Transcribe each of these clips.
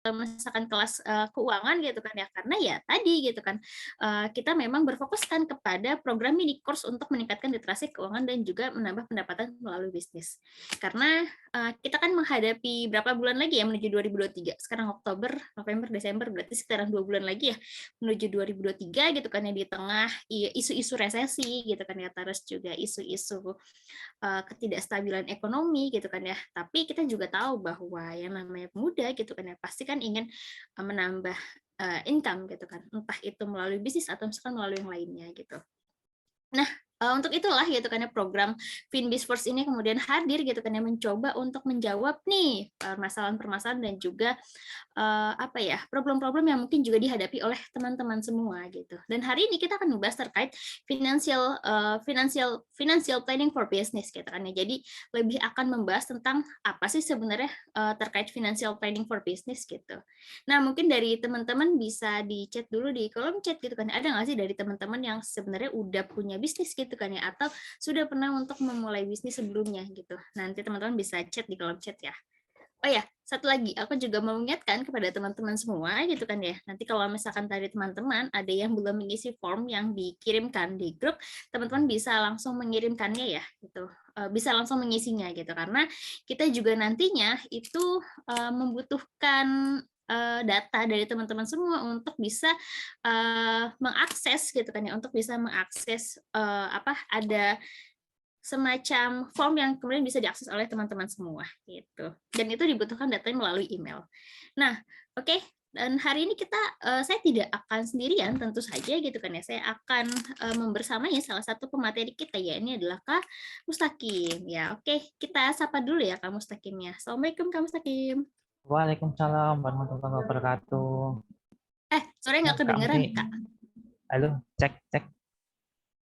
misalkan kelas keuangan gitu kan ya, karena ya tadi gitu kan kita memang berfokuskan kepada program mini course untuk meningkatkan literasi keuangan dan juga menambah pendapatan melalui bisnis. Karena kita kan menghadapi berapa bulan lagi ya menuju 2023. Sekarang Oktober, November, Desember, berarti sekitaran 2 bulan lagi ya menuju 2023 gitu kan ya, di tengah isu-isu resesi gitu kan ya, terus juga isu-isu ketidakstabilan ekonomi gitu kan ya. Tapi kita juga tahu bahwa yang namanya pemuda gitu kan ya pasti kan ingin menambah income gitu kan, entah itu melalui bisnis atau misalkan melalui yang lainnya gitu. Nah, untuk itulah gitu kan ya program Finbiz First ini kemudian hadir gitu kan ya, mencoba untuk menjawab nih permasalahan-permasalahan dan juga apa ya, problem-problem yang mungkin juga dihadapi oleh teman-teman semua gitu. Dan hari ini kita akan membahas terkait financial planning for business gitu kan ya. Jadi lebih akan membahas tentang apa sih sebenarnya terkait financial planning for business gitu. Nah, mungkin dari teman-teman bisa di-chat dulu di kolom chat gitu kan. Ada nggak sih dari teman-teman yang sebenarnya udah punya bisnis gitu kan ya, atau sudah pernah untuk memulai bisnis sebelumnya gitu. Nanti teman-teman bisa chat di kolom chat ya. Oh ya, satu lagi, aku juga mau mengingatkan kepada teman-teman semua gitu kan ya. Nanti kalau misalkan tadi teman-teman ada yang belum mengisi form yang dikirimkan di grup, teman-teman bisa langsung mengirimkannya ya gitu. Bisa langsung mengisinya gitu karena kita juga nantinya itu membutuhkan data dari teman-teman semua untuk bisa mengakses gitu kan ya, untuk bisa mengakses apa ada semacam form yang kemudian bisa diakses oleh teman-teman semua gitu. Dan itu dibutuhkan datanya melalui email. Nah, oke. Dan hari ini saya tidak akan sendirian tentu saja gitu kan ya. Saya akan membersamai salah satu pemateri kita ya. Ini adalah Kak Mustaqim ya. Oke, kita sapa dulu ya Kak Mustaqimnya. Assalamualaikum Kak Mustaqim. Waalaikumsalam warahmatullahi wabarakatuh. Sore nggak Kak kedengeran Muti, Kak? halo, cek, cek.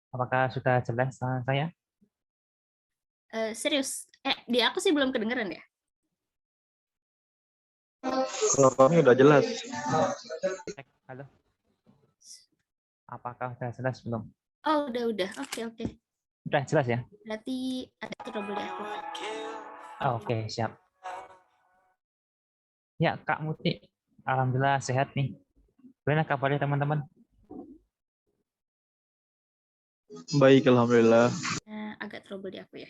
Apakah sudah jelas saya? Serius? Di aku sih belum kedengeran ya. Kalau kami udah jelas. Cek, halo. Apakah sudah jelas belum? Oh, udah. Oke. Sudah jelas ya? Berarti ada trouble di aku. Oke, siap. Ya, Kak Muti, alhamdulillah sehat nih. Gimana kabarnya teman-teman? Baik, alhamdulillah. Agak trouble di aku ya.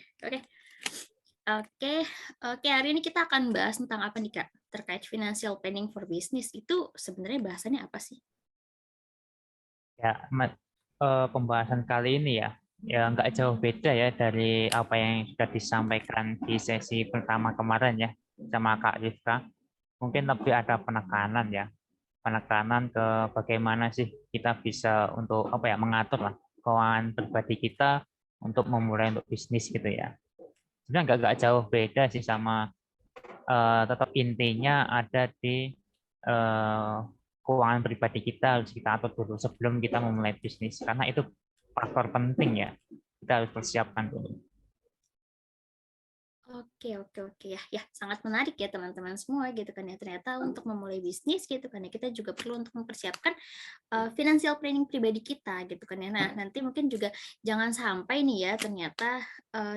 Oke, hari ini kita akan bahas tentang apa nih Kak? Terkait financial planning for business itu sebenarnya bahasannya apa sih? Ya, pembahasan kali ini ya nggak jauh beda ya dari apa yang sudah disampaikan di sesi pertama kemarin ya sama Kak Rifka. Mungkin lebih ada penekanan ke bagaimana sih kita bisa untuk apa ya mengatur lah keuangan pribadi kita untuk memulai untuk bisnis gitu ya. Sebenarnya nggak jauh beda sih sama tetap intinya ada di eh, keuangan pribadi kita harus kita atur dulu sebelum kita memulai bisnis karena itu faktor penting ya kita harus persiapkan dulu. Oke ya, sangat menarik ya teman-teman semua gitu kan ya. Ternyata untuk memulai bisnis gitu kan ya, kita juga perlu untuk mempersiapkan financial planning pribadi kita gitu kan ya. Nah, nanti mungkin juga jangan sampai nih ya ternyata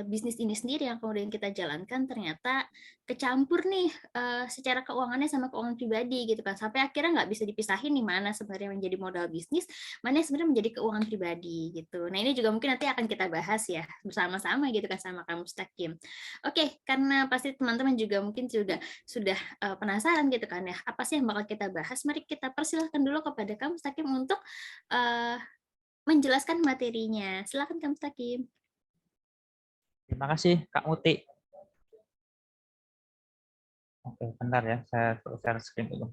bisnis ini sendiri yang kemudian kita jalankan ternyata kecampur nih secara keuangannya sama keuangan pribadi gitu kan. Sampai akhirnya nggak bisa dipisahin nih mana sebenarnya menjadi modal bisnis, mana yang sebenarnya menjadi keuangan pribadi gitu. Nah, ini juga mungkin nanti akan kita bahas ya bersama-sama gitu kan sama kamu Mustaqim. Oke, karena pasti teman-teman juga mungkin juga sudah penasaran gitu kan ya, apa sih yang bakal kita bahas? Mari kita persilahkan dulu kepada kamu Mustaqim untuk uh, menjelaskan materinya. Silakan kamu Mustaqim. Terima kasih Kak Muti. Oke, bentar ya, saya share screen dulu.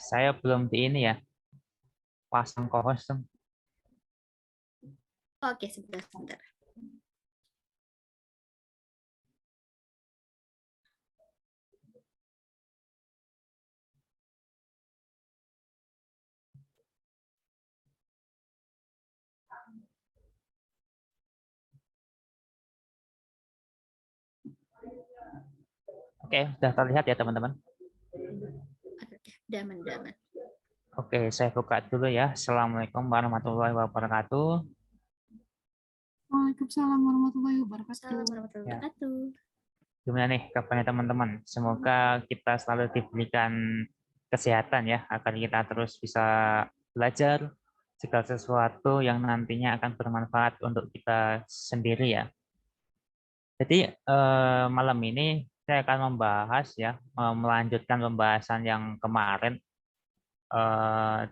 Saya belum di ini ya, pasang co-host dong. Oke, sebentar. Oke, sudah terlihat ya teman-teman. Oke, daman. Oke, saya buka dulu ya. Assalamualaikum warahmatullahi wabarakatuh. Waalaikumsalam warahmatullahi wabarakatuh. Assalamualaikum warahmatullahi Ya, wabarakatuh. gimana nih kabarnya teman-teman? Semoga kita selalu diberikan kesehatan ya, agar kita terus bisa belajar segala sesuatu yang nantinya akan bermanfaat untuk kita sendiri ya. Jadi malam ini saya akan membahas ya, melanjutkan pembahasan yang kemarin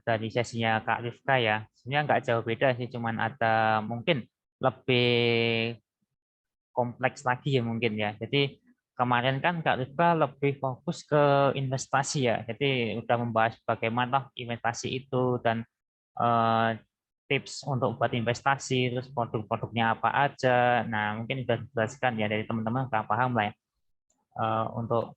dari sesinya Kak Rifka ya. Sebenarnya nggak jauh beda sih, cuman ada mungkin lebih kompleks lagi ya mungkin ya. Jadi kemarin kan Kak Rifka lebih fokus ke investasi ya. Jadi udah membahas bagaimana investasi itu dan eh, tips untuk buat investasi, terus produk-produknya apa aja. Nah, mungkin sudah dijelaskan ya dari teman-teman udah paham lah ya untuk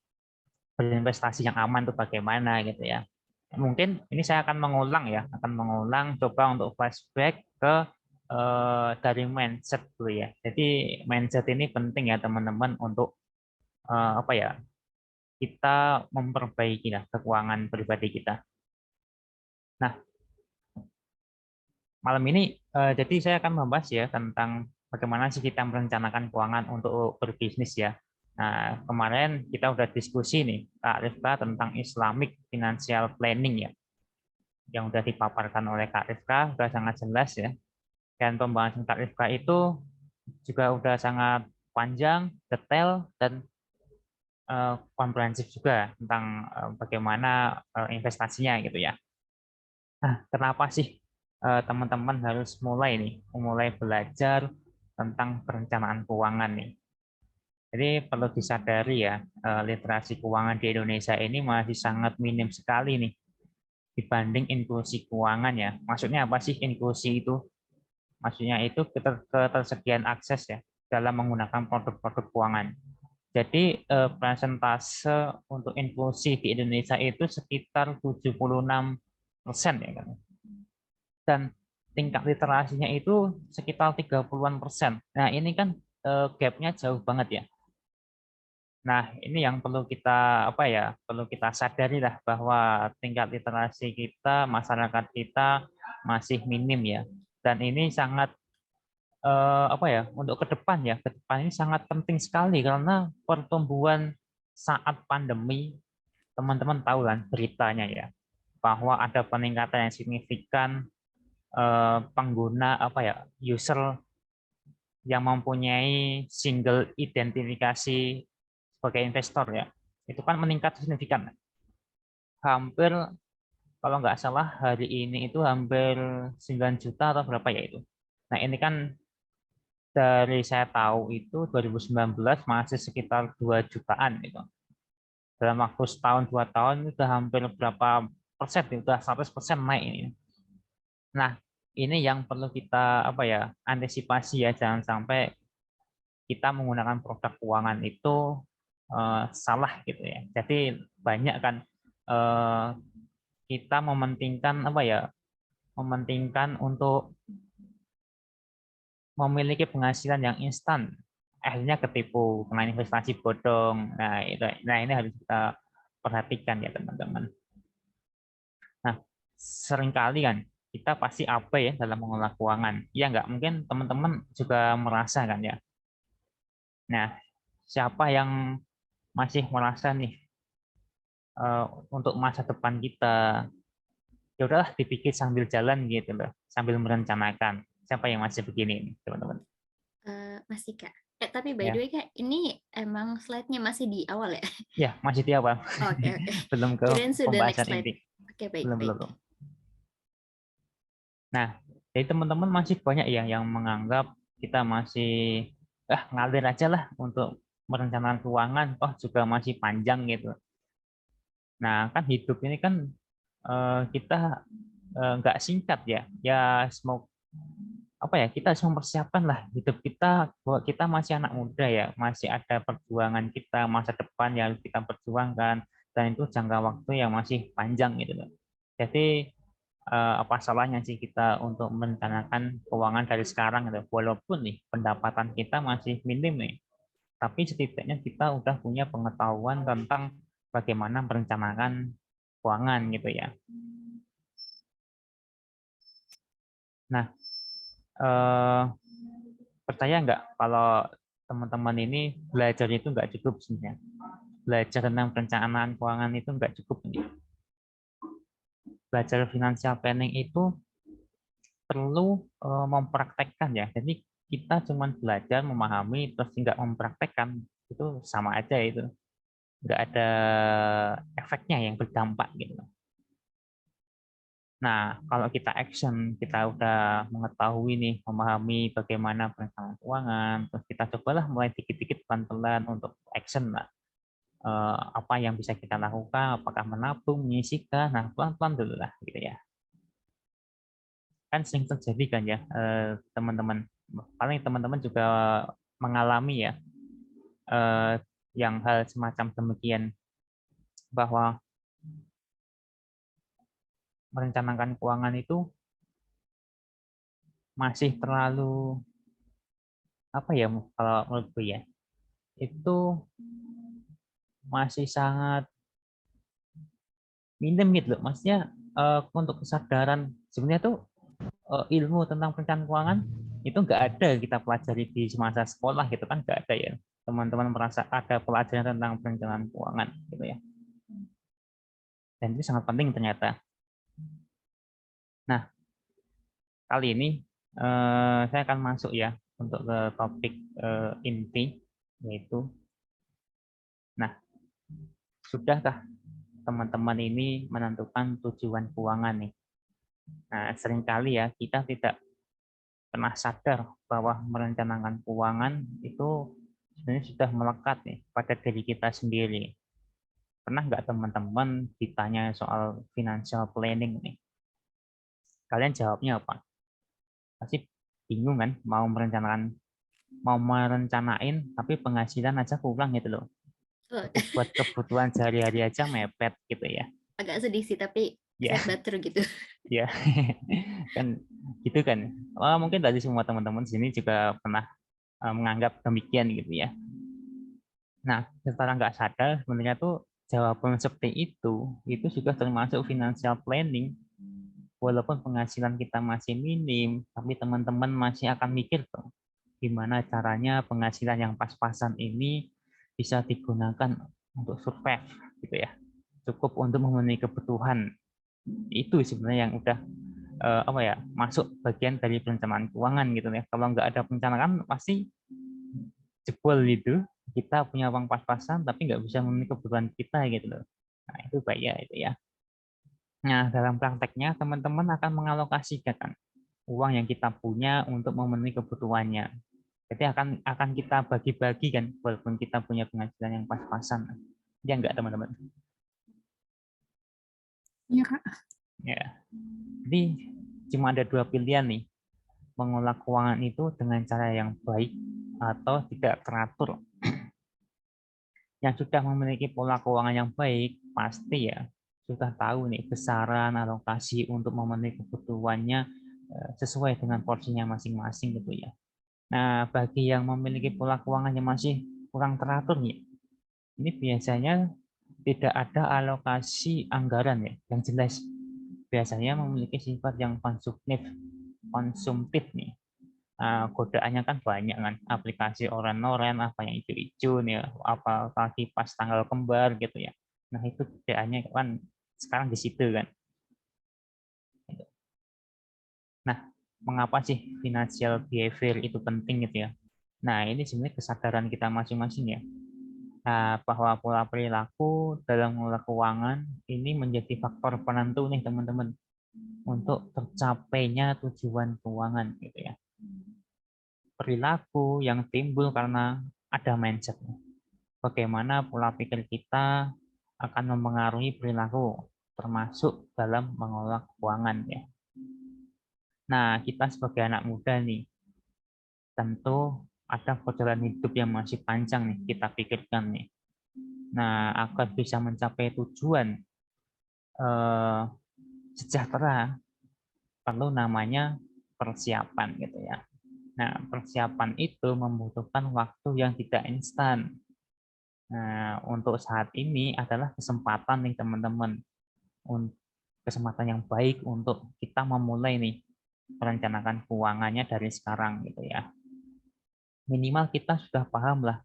berinvestasi yang aman itu bagaimana gitu ya. Mungkin ini saya akan mengulang ya, akan mengulang coba untuk flashback ke dari mindset dulu ya. Jadi mindset ini penting ya teman-teman untuk apa ya, kita memperbaiki lah keuangan pribadi kita. Nah, malam ini jadi saya akan membahas ya tentang bagaimana sih kita merencanakan keuangan untuk berbisnis ya. Nah, kemarin kita udah diskusi nih Kak Rifka tentang Islamic Financial Planning ya, yang udah dipaparkan oleh Kak Rifka, udah sangat jelas ya. Dan pembahasan Kak Rifka itu juga udah sangat panjang, detail, dan komprehensif juga tentang bagaimana investasinya gitu ya. Nah, kenapa sih teman-teman harus mulai belajar tentang perencanaan keuangan nih? Jadi perlu disadari ya, literasi keuangan di Indonesia ini masih sangat minim sekali nih dibanding inklusi keuangan ya. Maksudnya apa sih inklusi itu? Maksudnya itu ketersediaan akses ya dalam menggunakan produk-produk keuangan. Jadi persentase untuk inklusi di Indonesia itu sekitar 76% ya kan. Dan tingkat literasinya itu sekitar 30-an%. Nah, ini kan gap-nya jauh banget ya. Nah, ini yang perlu kita apa ya? Perlu kita sadari lah bahwa tingkat literasi kita, masyarakat kita masih minim ya. Dan ini sangat apa ya? Untuk ke depan ya, ke depan ini sangat penting sekali karena pertumbuhan saat pandemi, teman-teman tahu kan beritanya ya, bahwa ada peningkatan yang signifikan pengguna apa ya? User yang mempunyai single identifikasi sebagai investor ya, itu kan meningkat signifikan. Hampir kalau nggak salah hari ini itu hampir 9 juta atau berapa ya itu. Nah ini kan dari saya tahu itu 2019 masih sekitar 2 jutaan itu. Dalam waktu setahun 2 tahun itu udah hampir berapa persen, udah 100% naik ini. Nah ini yang perlu kita apa ya antisipasi ya, jangan sampai kita menggunakan produk keuangan itu salah gitu ya. Jadi banyak kan eh, kita mementingkan apa ya, mementingkan untuk memiliki penghasilan yang instan, akhirnya ketipu kena investasi bodong. Nah ini harus kita perhatikan ya teman-teman. Nah seringkali kan kita pasti apa ya dalam mengelola keuangan, ya nggak mungkin teman-teman juga merasa kan ya. Nah siapa yang masih merasa nih untuk masa depan kita, ya udahlah dipikir sambil jalan gitu loh, sambil merencanakan. Siapa yang masih begini teman-teman? Masih Kak. Tapi by Ya, the way Kak, ini emang slide-nya masih di awal ya? ya masih di awal. Oke, oke. Belum ke Kirain sudah next pembahasan slide. inti. Oke, baik, Belum baik. belum. Nah, jadi teman-teman masih banyak ya yang menganggap kita masih ngalir aja lah untuk merencanakan keuangan, oh juga masih panjang gitu. Nah, kan hidup ini kan kita nggak singkat ya. Ya semoga apa ya, kita harus mempersiapkan lah hidup kita bahwa kita masih anak muda ya, masih ada perjuangan kita, masa depan yang harus kita perjuangkan, dan itu jangka waktu yang masih panjang gitu loh. Jadi apa salahnya sih kita untuk merencanakan keuangan dari sekarang gitu, walaupun nih pendapatan kita masih minim nih, tapi setidaknya kita udah punya pengetahuan tentang bagaimana merencanakan keuangan gitu ya. Nah, eh, percaya nggak kalau teman-teman ini belajar itu nggak cukup sebenarnya. Belajar tentang perencanaan keuangan itu nggak cukup. Belajar financial planning itu perlu mempraktekkan ya. Jadi kita cuma belajar, memahami, terus nggak mempraktekkan, itu sama aja itu. Nggak ada efeknya yang berdampak gitu. Nah, kalau kita action, kita udah mengetahui nih, memahami bagaimana perencanaan keuangan, terus kita cobalah mulai dikit-dikit pelan-pelan untuk action lah. Apa yang bisa kita lakukan, apakah menabung, menyisihkan, nah pelan-pelan dulu lah gitu ya. Kan sering terjadi kan ya, teman-teman. Paling teman-teman juga mengalami ya, yang hal semacam demikian, bahwa merencanakan keuangan itu masih terlalu apa ya, kalau menurutku ya, itu masih sangat minim gitu loh. Maksudnya untuk kesadaran sebenarnya tuh ilmu tentang perencanaan keuangan itu nggak ada kita pelajari di semasa sekolah gitu kan, nggak ada ya. Teman-teman merasa ada pelajaran tentang perencanaan keuangan gitu ya. Dan itu sangat penting ternyata. Nah, kali ini saya akan masuk ya untuk ke topik inti, yaitu, nah, sudahkah teman-teman ini menentukan tujuan keuangan nih? Nah, seringkali ya kita tidak pernah sadar bahwa merencanakan keuangan itu sebenarnya sudah melekat nih pada diri kita sendiri. Pernah nggak teman-teman ditanya soal financial planning nih? Kalian jawabnya apa? Pasti bingung kan, mau merencanain tapi penghasilan aja kurang gitu loh. Buat kebutuhan sehari-hari aja mepet gitu ya. Agak sedih sih, tapi Ya, sad but true gitu. ya. Kan gitu kan. Mungkin tadi semua teman-teman di sini juga pernah menganggap demikian gitu ya. Nah, secara nggak sadar sebenarnya tuh jawaban seperti itu juga termasuk financial planning. Walaupun penghasilan kita masih minim, tapi teman-teman masih akan mikir tuh, gimana caranya penghasilan yang pas-pasan ini bisa digunakan untuk survive gitu ya. Cukup untuk memenuhi kebutuhan. Itu sebenarnya yang udah apa ya, masuk bagian dari perencanaan keuangan gitu ya. Kalau nggak ada perencanaan pasti jebol itu, kita punya uang pas-pasan tapi nggak bisa memenuhi kebutuhan kita gitu loh. Nah, itu bahaya itu ya. Nah, dalam prakteknya teman-teman akan mengalokasikan uang yang kita punya untuk memenuhi kebutuhannya. Jadi akan kita bagi-bagi kan, walaupun kita punya penghasilan yang pas-pasan. Ya enggak teman-teman? Iya, Kak. Ya. Jadi cuma ada dua pilihan nih. Mengolah keuangan itu dengan cara yang baik atau tidak teratur. Yang sudah memiliki pola keuangan yang baik, pasti ya sudah tahu nih besaran alokasi untuk memenuhi kebutuhannya sesuai dengan porsinya masing-masing gitu ya. Nah, bagi yang memiliki pola keuangan yang masih kurang teratur nih, ini biasanya tidak ada alokasi anggaran ya yang jelas. Biasanya memiliki sifat yang konsumtif nih. Godaannya kan banyak kan, aplikasi oren-oren apa yang hijau-hijau nih, apalagi pas tanggal kembar gitu ya. Nah, itu godaannya kan sekarang di situ kan. Nah, mengapa sih financial behavior itu penting gitu ya? Nah, ini sebenarnya kesadaran kita masing-masing ya. Nah, bahwa pola perilaku dalam mengelola keuangan ini menjadi faktor penentu nih teman-teman untuk tercapainya tujuan keuangan gitu ya. Perilaku yang timbul karena ada mindset. Bagaimana pola pikir kita akan mempengaruhi perilaku, termasuk dalam mengelola keuangan ya. Nah, kita sebagai anak muda nih, tentu ada perjalanan hidup yang masih panjang nih kita pikirkan nih. Nah, agar bisa mencapai tujuan sejahtera, perlu namanya persiapan gitu ya. Nah, persiapan itu membutuhkan waktu yang tidak instan. Nah, untuk saat ini adalah kesempatan nih teman-teman, kesempatan yang baik untuk kita memulai nih merencanakan keuangannya dari sekarang gitu ya. Minimal kita sudah paham lah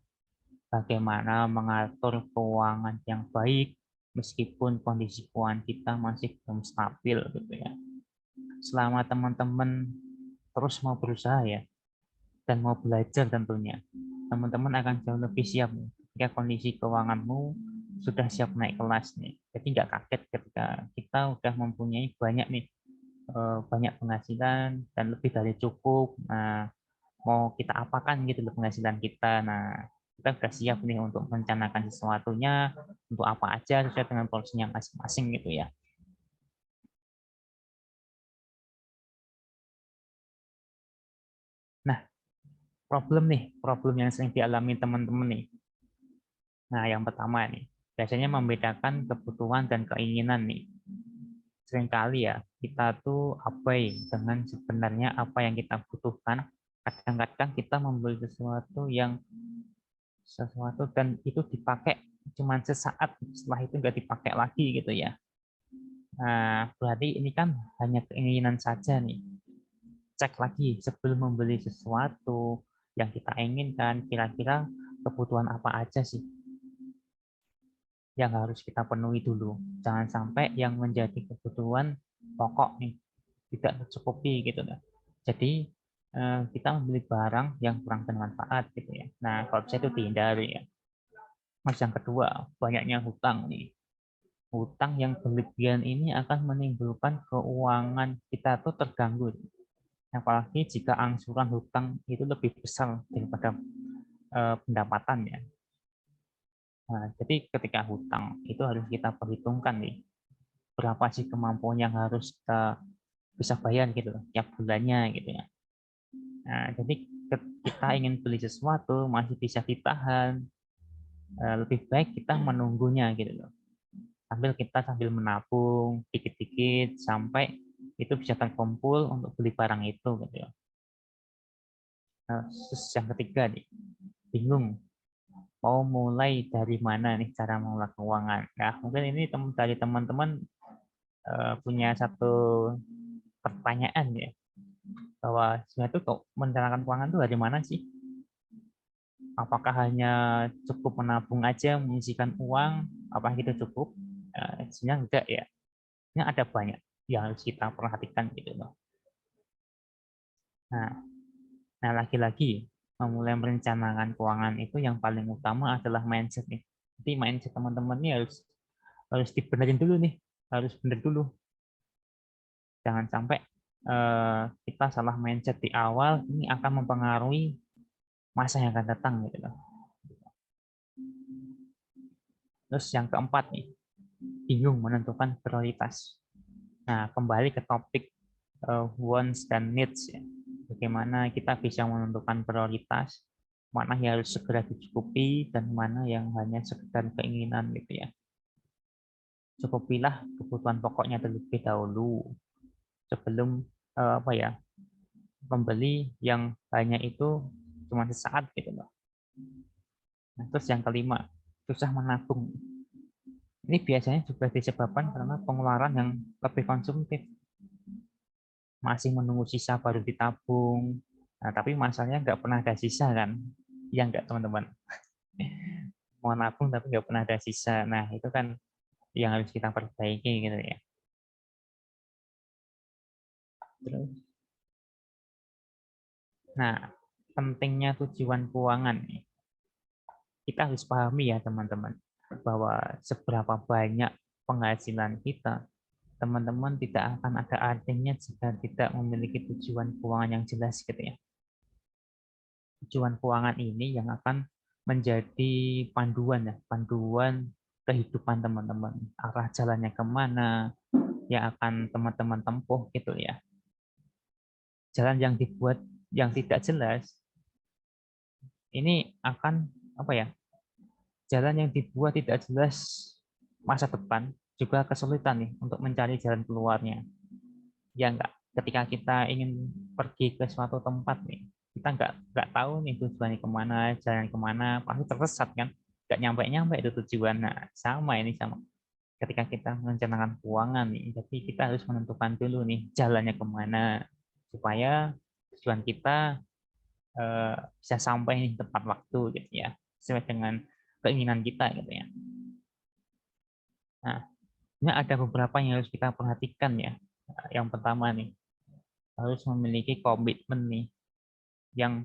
bagaimana mengatur keuangan yang baik meskipun kondisi keuangan kita masih belum stabil gitu ya. Selama teman-teman terus mau berusaha ya dan mau belajar tentunya, teman-teman akan jauh lebih siap nih ketika kondisi keuanganmu sudah siap naik kelas nih. Jadi nggak kaget ketika kita udah mempunyai banyak nih banyak penghasilan dan lebih dari cukup. Nah, mau kita apakan gitu loh penghasilan kita. Nah, kita sudah siap nih untuk merencanakan sesuatunya untuk apa aja sesuai dengan porsinya masing-masing gitu ya. Nah, problem yang sering dialami teman-teman nih. Nah, yang pertama nih, biasanya membedakan kebutuhan dan keinginan nih. Seringkali ya, kita tuh abai dengan sebenarnya apa yang kita butuhkan. Kadang-kadang kita membeli sesuatu dan itu dipakai cuma sesaat, setelah itu nggak dipakai lagi gitu ya. Nah, berarti ini kan hanya keinginan saja nih. Cek lagi sebelum membeli sesuatu yang kita inginkan, kira-kira kebutuhan apa aja sih yang harus kita penuhi dulu. Jangan sampai yang menjadi kebutuhan pokok nih tidak tercukupi gitu kan. Jadi kita membeli barang yang kurang bermanfaat gitu ya. Nah, kalau bisa itu dihindari ya. Mas yang kedua, banyaknya hutang nih. Hutang yang berlebihan ini akan menimbulkan keuangan kita tuh terganggu. Apalagi jika angsuran hutang itu lebih besar daripada pendapatannya. Nah, jadi ketika hutang itu harus kita perhitungkan nih, berapa sih kemampuan yang harus kita bisa bayar gitu tiap bulannya gitu ya. Nah, jadi kita ingin beli sesuatu masih bisa ditahan, lebih baik kita menunggunya gitu loh. Sambil menabung dikit-dikit sampai itu bisa terkumpul untuk beli barang itu gitu ya. Nah, terus yang ketiga nih, bingung mau mulai dari mana nih cara mengelola keuangan. Nah, mungkin ini dari teman-teman punya satu pertanyaan ya, bahwa sebenarnya itu merencanakan keuangan itu dari mana sih? Apakah hanya cukup menabung aja, menyisihkan uang, apa itu cukup? Sebenarnya enggak ya. Ini ada banyak yang harus kita perhatikan gitu loh. Nah, lagi-lagi memulai merencanakan keuangan itu yang paling utama adalah mindset nih. Jadi mindset teman-teman ini harus dibenerin dulu nih, harus bener dulu. Jangan sampai kita salah mindset di awal, ini akan mempengaruhi masa yang akan datang gitu loh. Terus yang keempat nih, bingung menentukan prioritas. Nah, kembali ke topik wants dan needs ya. Bagaimana kita bisa menentukan prioritas, mana yang harus segera dicukupi dan mana yang hanya sekedar keinginan gitu ya. Cukupilah kebutuhan pokoknya terlebih dahulu sebelum membeli yang hanya itu cuma sesaat gitu loh. Nah, terus yang kelima, susah menabung. Ini biasanya juga disebabkan karena pengeluaran yang lebih konsumtif. Masih menunggu sisa baru ditabung. Nah, tapi masalahnya nggak pernah ada sisa kan? Iya nggak teman-teman? Mau nabung tapi nggak pernah ada sisa. Nah, itu kan yang harus kita perbaiki gitu ya. Terus, nah, pentingnya tujuan keuangan nih. Kita harus pahami ya teman-teman, bahwa seberapa banyak penghasilan kita, teman-teman tidak akan ada artinya jika tidak memiliki tujuan keuangan yang jelas gitu ya. Tujuan keuangan ini yang akan menjadi panduan ya, panduan kehidupan teman-teman, arah jalannya kemana yang akan teman-teman tempuh gitu ya. Jalan yang dibuat yang tidak jelas ini akan jalan yang dibuat tidak jelas masa depan juga kesulitan nih untuk mencari jalan keluarnya. Ya enggak, ketika kita ingin pergi ke suatu tempat nih, kita nggak tahu nih tujuannya kemana, jalan kemana, pasti tersesat kan, nggak nyampe itu tujuan. Nah, sama ketika kita merencanakan keuangan nih, jadi kita harus menentukan dulu nih jalannya kemana, supaya tujuan kita bisa sampai nih tepat waktu gitu ya, sesuai dengan keinginan kita gitu ya. Nah, ini ada beberapa yang harus kita perhatikan ya. Yang pertama nih, harus memiliki komitmen nih yang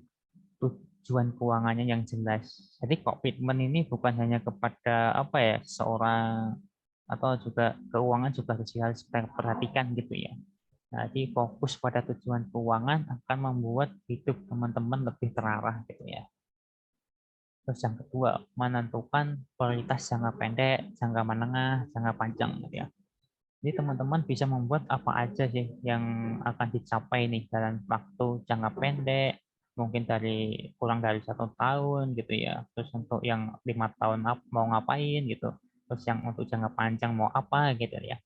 tujuan keuangannya yang jelas. Jadi komitmen ini bukan hanya kepada apa ya, seorang, atau juga keuangan juga harus kita perhatikan gitu ya. Jadi fokus pada tujuan keuangan akan membuat hidup teman-teman lebih terarah gitu ya. Terus yang kedua, menentukan prioritas jangka pendek, jangka menengah, jangka panjang gitu ya. Jadi teman-teman bisa membuat apa aja sih yang akan dicapai nih dalam waktu jangka pendek, mungkin kurang dari 1 tahun gitu ya. Terus untuk yang 5 tahun mau ngapain gitu. Terus yang untuk jangka panjang mau apa gitu ya.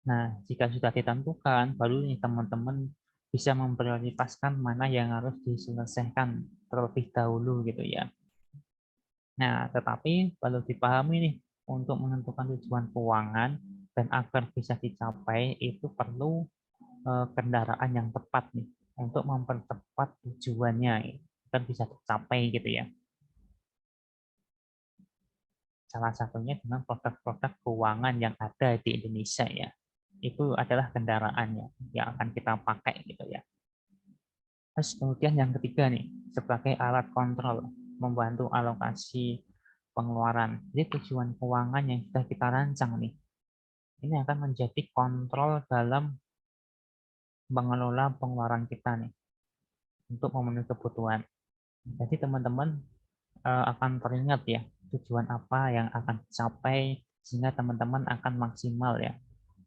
Nah, jika sudah ditentukan, baru nih teman-teman bisa memprioritaskan mana yang harus diselesaikan terlebih dahulu gitu ya. Nah, tetapi perlu dipahami nih, untuk menentukan tujuan keuangan dan agar bisa dicapai itu perlu kendaraan yang tepat nih untuk mempercepat tujuannya agar bisa tercapai gitu ya. Salah satunya dengan produk-produk keuangan yang ada di Indonesia ya. Itu adalah kendaraannya yang akan kita pakai gitu ya. Terus kemudian yang ketiga nih, sebagai alat kontrol, membantu alokasi pengeluaran. Jadi tujuan keuangan yang sudah kita rancang nih, ini akan menjadi kontrol dalam mengelola pengeluaran kita nih untuk memenuhi kebutuhan. Jadi teman-teman akan teringat ya tujuan apa yang akan dicapai, sehingga teman-teman akan maksimal ya,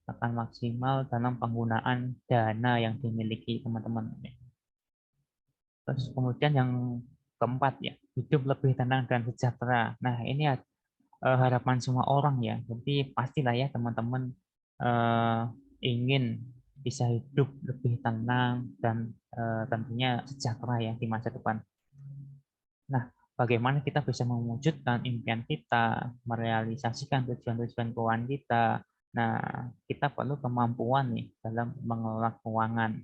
akan maksimal dalam penggunaan dana yang dimiliki teman-teman. Terus kemudian yang keempat ya, hidup lebih tenang dan sejahtera. Nah ini harapan semua orang ya. Jadi pastilah ya teman-teman ingin bisa hidup lebih tenang dan tentunya sejahtera ya di masa depan. Nah, bagaimana kita bisa mewujudkan impian kita, merealisasikan tujuan-tujuan keuangan kita? Nah, kita perlu kemampuan nih dalam mengelola keuangan.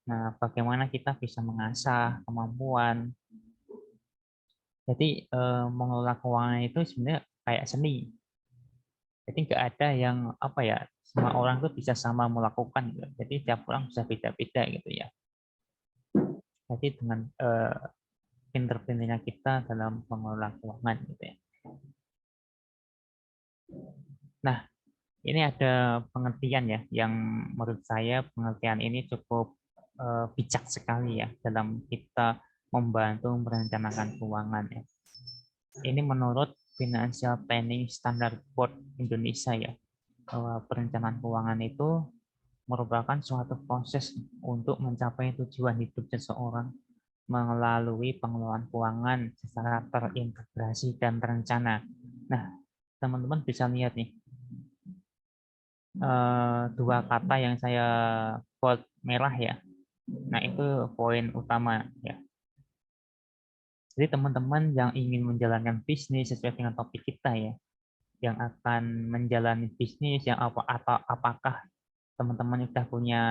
Nah, bagaimana kita bisa mengasah kemampuan? Jadi mengelola keuangan itu sebenarnya kayak seni. Jadi nggak ada yang apa ya, semua orang tuh bisa sama melakukan gitu. Jadi tiap orang bisa beda-beda gitu ya. Jadi dengan pinter-pinternya kita dalam mengelola keuangan gitu ya. Nah, ini ada pengertian ya, yang menurut saya pengertian ini cukup bijak sekali ya dalam kita membantu merencanakan keuangan ya. Ini menurut Financial Planning Standard Board Indonesia ya, bahwa perencanaan keuangan itu merupakan suatu proses untuk mencapai tujuan hidup seseorang melalui pengelolaan keuangan secara terintegrasi dan terencana. Nah, teman-teman bisa lihat nih, dua kata yang saya bold merah ya. Nah, itu poin utama ya. Jadi teman-teman yang ingin menjalankan bisnis sesuai dengan topik kita ya, yang akan menjalani bisnis yang atau apakah teman-teman sudah punya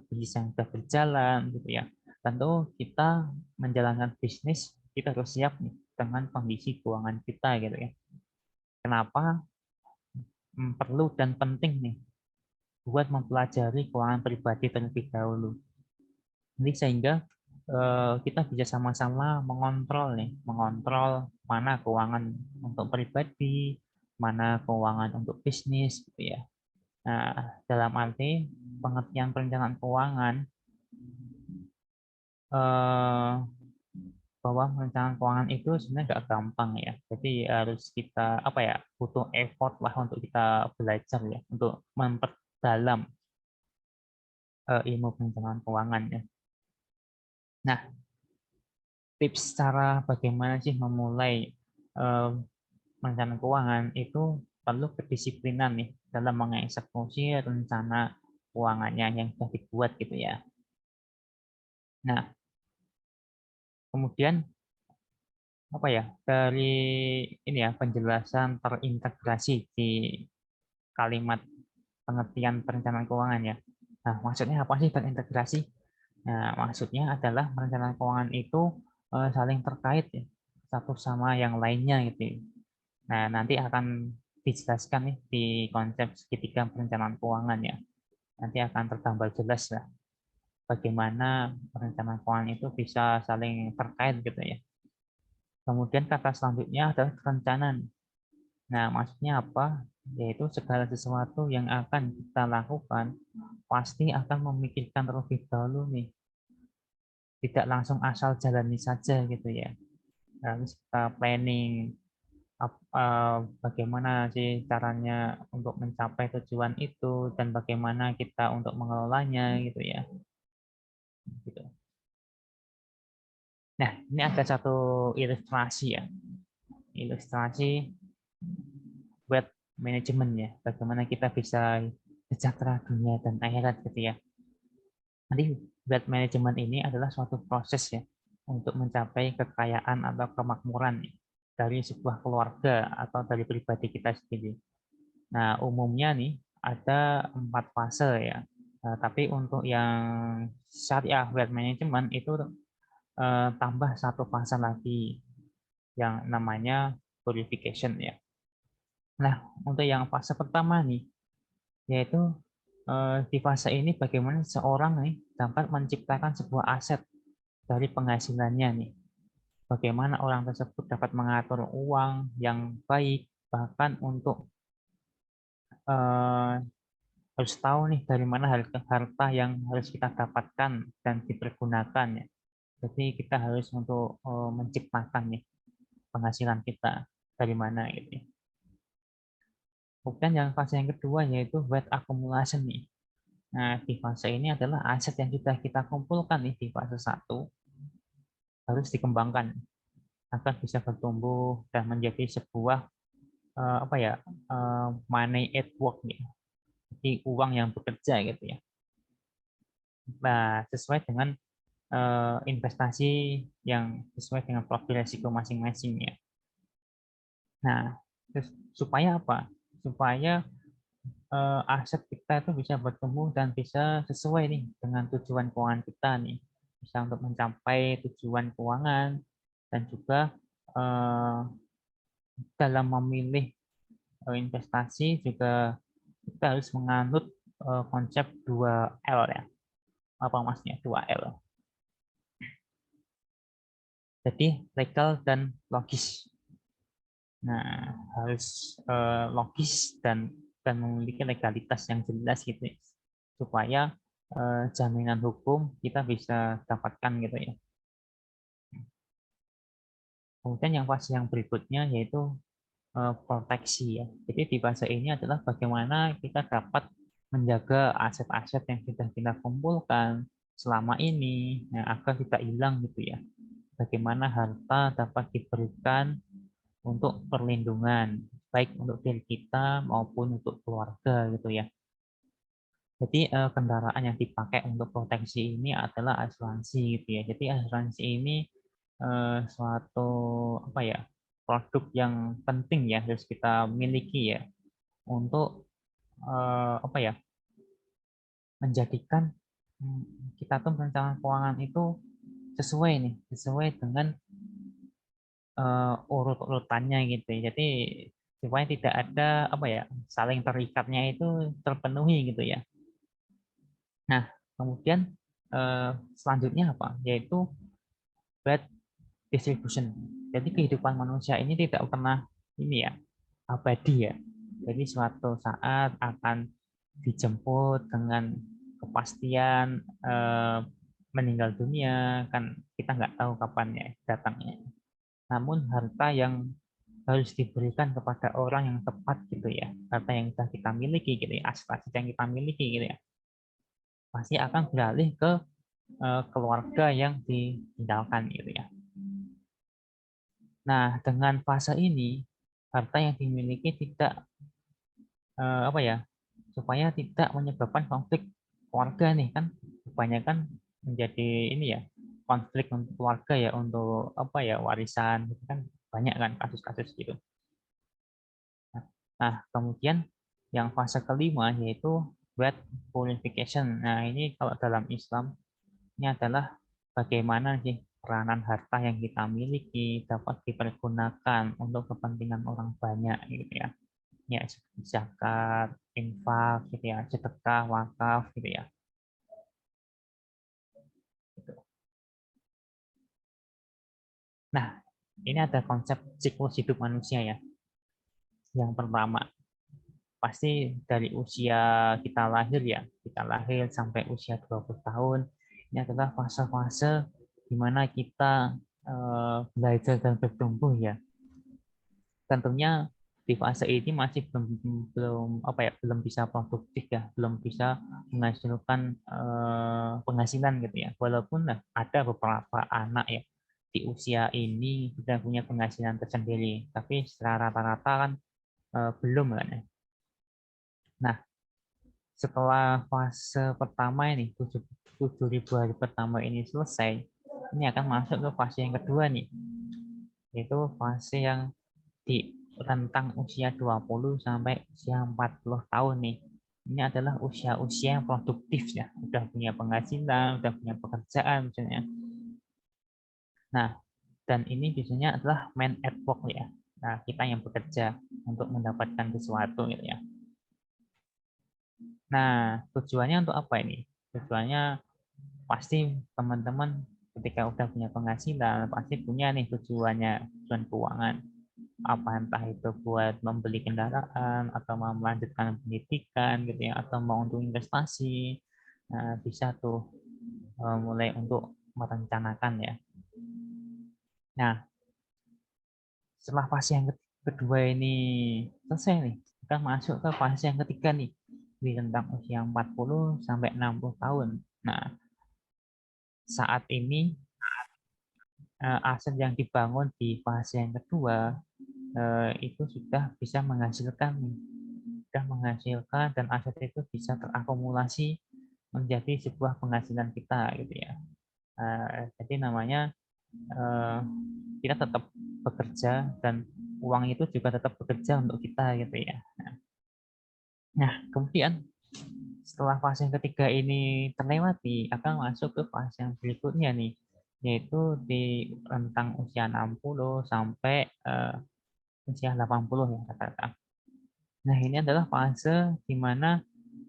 bisnis yang sudah berjalan gitu ya. Tentu kita menjalankan bisnis, kita harus siap nih dengan kondisi keuangan kita gitu ya. Kenapa perlu dan penting nih buat mempelajari keuangan pribadi terlebih dahulu. Jadi sehingga kita bisa sama-sama mengontrol mana keuangan untuk pribadi, mana keuangan untuk bisnis gitu ya. Nah, dalam arti pengertian perencanaan keuangan, bahwa perencanaan keuangan itu sebenarnya nggak gampang ya. Jadi harus kita apa ya, butuh effort lah untuk kita belajar ya, untuk memperdalam ilmu perencanaan keuangan ya. Nah, tips cara bagaimana sih memulai perencanaan keuangan itu perlu kedisiplinan nih dalam mengeksekusi rencana keuangannya yang sudah dibuat gitu ya. Nah, kemudian apa ya, dari ini ya penjelasan terintegrasi di kalimat pengertian perencanaan keuangan ya. Nah, maksudnya apa sih terintegrasi? Nah, maksudnya adalah perencanaan keuangan itu saling terkait ya, satu sama yang lainnya gitu ya. Nah, nanti akan dijelaskan nih di konsep segitiga perencanaan keuangan ya. Nanti akan tergambar jelas lah bagaimana perencanaan keuangan itu bisa saling terkait gitu ya. Kemudian kata selanjutnya adalah perencanaan. Nah, maksudnya apa? Yaitu segala sesuatu yang akan kita lakukan pasti akan memikirkan terlebih dahulu nih. Tidak langsung asal jalani saja gitu ya. Harus kita planning bagaimana sih caranya untuk mencapai tujuan itu dan bagaimana kita untuk mengelolanya gitu ya. Gitu. Nah, ini ada satu ilustrasi ya. Ilustrasi wealth management ya. Bagaimana kita bisa sejahtera dunia dan akhirat gitu ya. Nanti wealth management ini adalah suatu proses ya untuk mencapai kekayaan atau kemakmuran nih, dari sebuah keluarga atau dari pribadi kita sendiri. Nah, umumnya nih ada 4 fase ya. Tapi untuk yang syariah wealth management itu tambah satu fase lagi yang namanya purification ya. Nah, untuk yang fase pertama nih, yaitu di fase ini bagaimana seorang nih dapat menciptakan sebuah aset dari penghasilannya nih. Bagaimana orang tersebut dapat mengatur uang yang baik, bahkan untuk eh, harus tahu nih dari mana harta yang harus kita dapatkan dan dipergunakan ya. Jadi kita harus untuk menciptakan nih penghasilan kita dari mana gitu ya. Kemudian yang fase yang kedua yaitu wealth accumulation nih. Nah, di fase ini adalah aset yang sudah kita kumpulkan nih di fase satu harus dikembangkan agar bisa bertumbuh dan menjadi sebuah apa ya money at work nih. Jadi uang yang bekerja gitu ya. Nah, sesuai dengan investasi yang sesuai dengan profil risiko masing-masing ya. Nah, supaya apa? Supaya aset kita itu bisa bertumbuh dan bisa sesuai nih dengan tujuan keuangan kita nih. Bisa untuk mencapai tujuan keuangan dan juga eh, dalam memilih investasi juga kita harus menganut konsep 2L ya. Apa maksudnya 2L? Jadi legal dan logis. Nah, harus logis dan memiliki legalitas yang jelas gitu ya. Supaya jaminan hukum kita bisa dapatkan gitu ya. Kemudian yang fase yang berikutnya yaitu proteksi ya. Jadi di fase ini adalah bagaimana kita dapat menjaga aset-aset yang sudah kita kumpulkan selama ini, nah, agar tidak hilang gitu ya. Bagaimana harta dapat diberikan untuk perlindungan, baik untuk diri kita maupun untuk keluarga gitu ya. Jadi kendaraan yang dipakai untuk proteksi ini adalah asuransi gitu ya. Jadi asuransi ini suatu apa ya produk yang penting ya harus kita miliki ya untuk apa ya menjadikan kita tuh perencanaan keuangan itu sesuai dengan urut-urutannya gitu ya. Jadi supaya tidak ada apa ya saling terikatnya itu terpenuhi gitu ya. Nah, kemudian selanjutnya apa? Yaitu wealth distribution. Jadi kehidupan manusia ini tidak pernah ini ya abadi ya. Jadi suatu saat akan dijemput dengan kepastian meninggal dunia kan kita nggak tahu kapan ya datangnya. Namun harta yang harus diberikan kepada orang yang tepat gitu ya, harta yang sudah kita miliki gitu ya, aset-aset yang kita miliki gitu ya, pasti akan beralih ke keluarga yang ditinggalkan gitu ya. Nah, dengan fase ini harta yang dimiliki tidak apa ya, supaya tidak menyebabkan konflik keluarga nih kan, kebanyakan menjadi ini ya konflik untuk keluarga ya untuk apa ya warisan gitu kan banyak kan kasus-kasus gitu. Nah, kemudian yang fase kelima yaitu wealth purification. Nah, ini kalau dalam Islam Ini adalah bagaimana sih peranan harta yang kita miliki dapat dipergunakan untuk kepentingan orang banyak gitu ya. Ya, seperti zakat, infak gitu ya, sedekah, wakaf gitu ya. Gitu. Nah, ini ada konsep siklus hidup manusia ya. Yang pertama, pasti dari usia kita lahir sampai usia 20 tahun, ini adalah fase-fase di mana kita belajar dan bertumbuh ya. Tentunya di fase ini masih belum bisa produktif ya, belum bisa menghasilkan penghasilan gitu ya. Walaupun ada beberapa anak ya di usia ini sudah punya penghasilan tersendiri, tapi secara rata-rata kan belum kan ya. Nah, setelah fase pertama ini 7.000 hari pertama ini selesai, ini akan masuk ke fase yang kedua nih, yaitu fase yang di rentang usia 20 sampai usia 40 tahun nih. Ini adalah usia-usia yang produktif ya, udah punya penghasilan, udah punya pekerjaan misalnya. Nah, dan ini biasanya adalah man at work ya. Nah, kita yang bekerja untuk mendapatkan sesuatu gitu ya. Nah, tujuannya untuk apa ini? Tujuannya pasti teman-teman ketika udah punya penghasilan pasti punya nih tujuan keuangan, apa entah itu buat membeli kendaraan atau mau melanjutkan pendidikan gitu ya, atau mau untuk investasi. Nah, bisa tuh mulai untuk merencanakan ya. Nah, setelah fase yang kedua ini selesai nih, kita masuk ke fase yang ketiga nih, di rentang usia 40 sampai 60 tahun. Nah, saat ini aset yang dibangun di fase yang kedua itu sudah bisa menghasilkan dan aset itu bisa terakumulasi menjadi sebuah penghasilan kita gitu ya. Jadi namanya kita tetap bekerja dan uang itu juga tetap bekerja untuk kita gitu ya. Nah, kemudian setelah fase yang ketiga ini terlewati, akan masuk ke fase yang berikutnya nih, yaitu di rentang usia 60 sampai usia 80 ya katakan. Nah, ini adalah fase di mana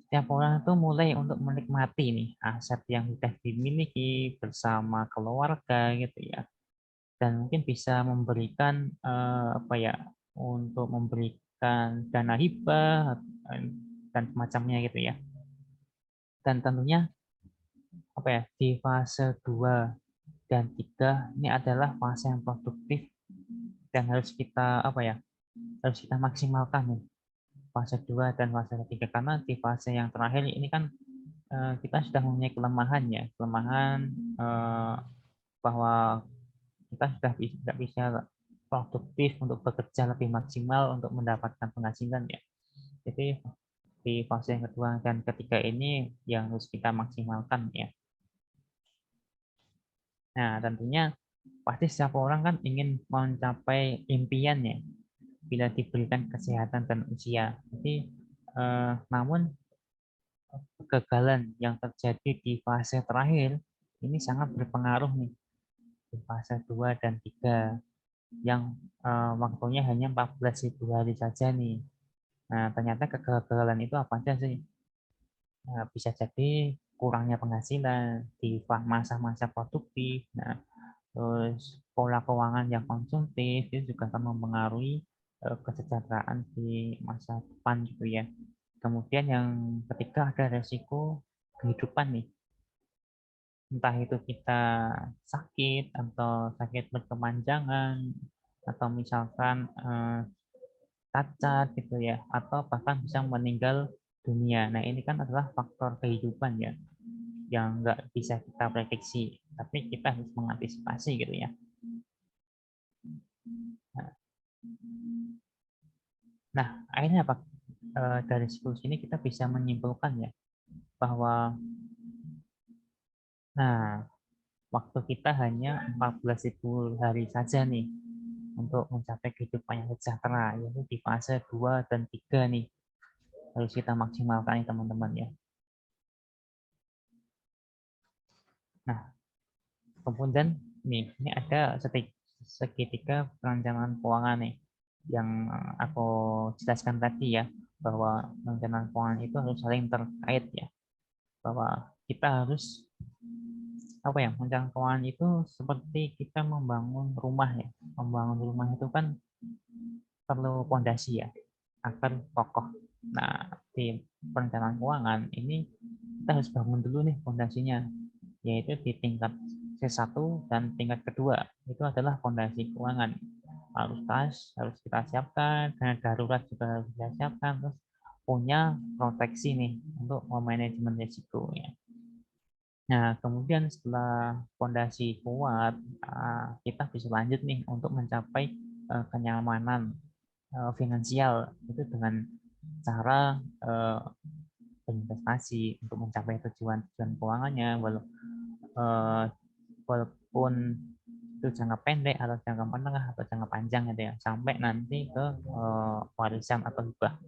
setiap orang itu mulai untuk menikmati nih aset yang sudah dimiliki bersama keluarga gitu ya. Dan mungkin bisa memberikan apa ya, untuk memberikan dana hibah dan semacamnya gitu ya. Dan tentunya apa ya, di fase 2 dan 3 ini adalah fase yang produktif dan harus kita apa ya, harus kita maksimalkan nih fase 2 dan fase ketiga, karena di fase yang terakhir ini kan kita sudah mempunyai kelemahan ya, kelemahan bahwa kita sudah tidak bisa produktif untuk bekerja lebih maksimal untuk mendapatkan penghasilan ya. Jadi di fase yang kedua dan ketiga ini yang harus kita maksimalkan ya. Nah, tentunya pasti setiap orang kan ingin mencapai impiannya bila diberikan kesehatan dan usia. Jadi namun kegagalan yang terjadi di fase terakhir ini sangat berpengaruh nih di fase 2 dan 3 yang waktunya hanya 14.000 hari saja nih. Nah, ternyata kegagalan itu apa aja sih? Nah, bisa jadi kurangnya penghasilan di masa-masa produktif. Nah, terus pola keuangan yang konsumtif itu juga akan mempengaruhi kesejahteraan di masa depan gitu ya. Kemudian yang ketiga ada resiko kehidupan nih. Entah itu kita sakit atau sakit berkepanjangan atau misalkan cacat gitu ya, atau bahkan bisa meninggal dunia. Nah, ini kan adalah faktor kehidupan ya yang nggak bisa kita prediksi, tapi kita harus mengantisipasi gitu ya. Nah, akhirnya apa? Dari diskusi ini kita bisa menyimpulkan ya bahwa waktu kita hanya 14.000 hari saja nih untuk mencapai kehidupan yang sejahtera, yaitu di fase 2 dan 3 nih. Harus kita maksimalkan teman-teman ya. Nah, kemudian ini ada segitiga perencanaan keuangan nih yang aku jelaskan tadi ya, bahwa perencanaan keuangan itu harus saling terkait ya, bahwa kita harus apa ya, perencanaan keuangan itu seperti kita membangun rumah ya. Membangun rumah itu kan perlu fondasi ya, agar kokoh. Nah, di perencanaan keuangan ini kita harus bangun dulu nih fondasinya, yaitu di tingkat C1 dan tingkat kedua. Itu adalah fondasi keuangan. Harus harus kita siapkan, dana darurat juga harus kita siapkan, terus punya proteksi nih untuk memanajemen risiko ya. Nah, kemudian setelah fondasi kuat, kita bisa lanjut nih untuk mencapai kenyamanan finansial itu dengan cara berinvestasi untuk mencapai tujuan-tujuan keuangannya, walaupun itu jangka pendek atau jangka menengah atau jangka panjang gitu ya, sampai nanti ke warisan atau hibah.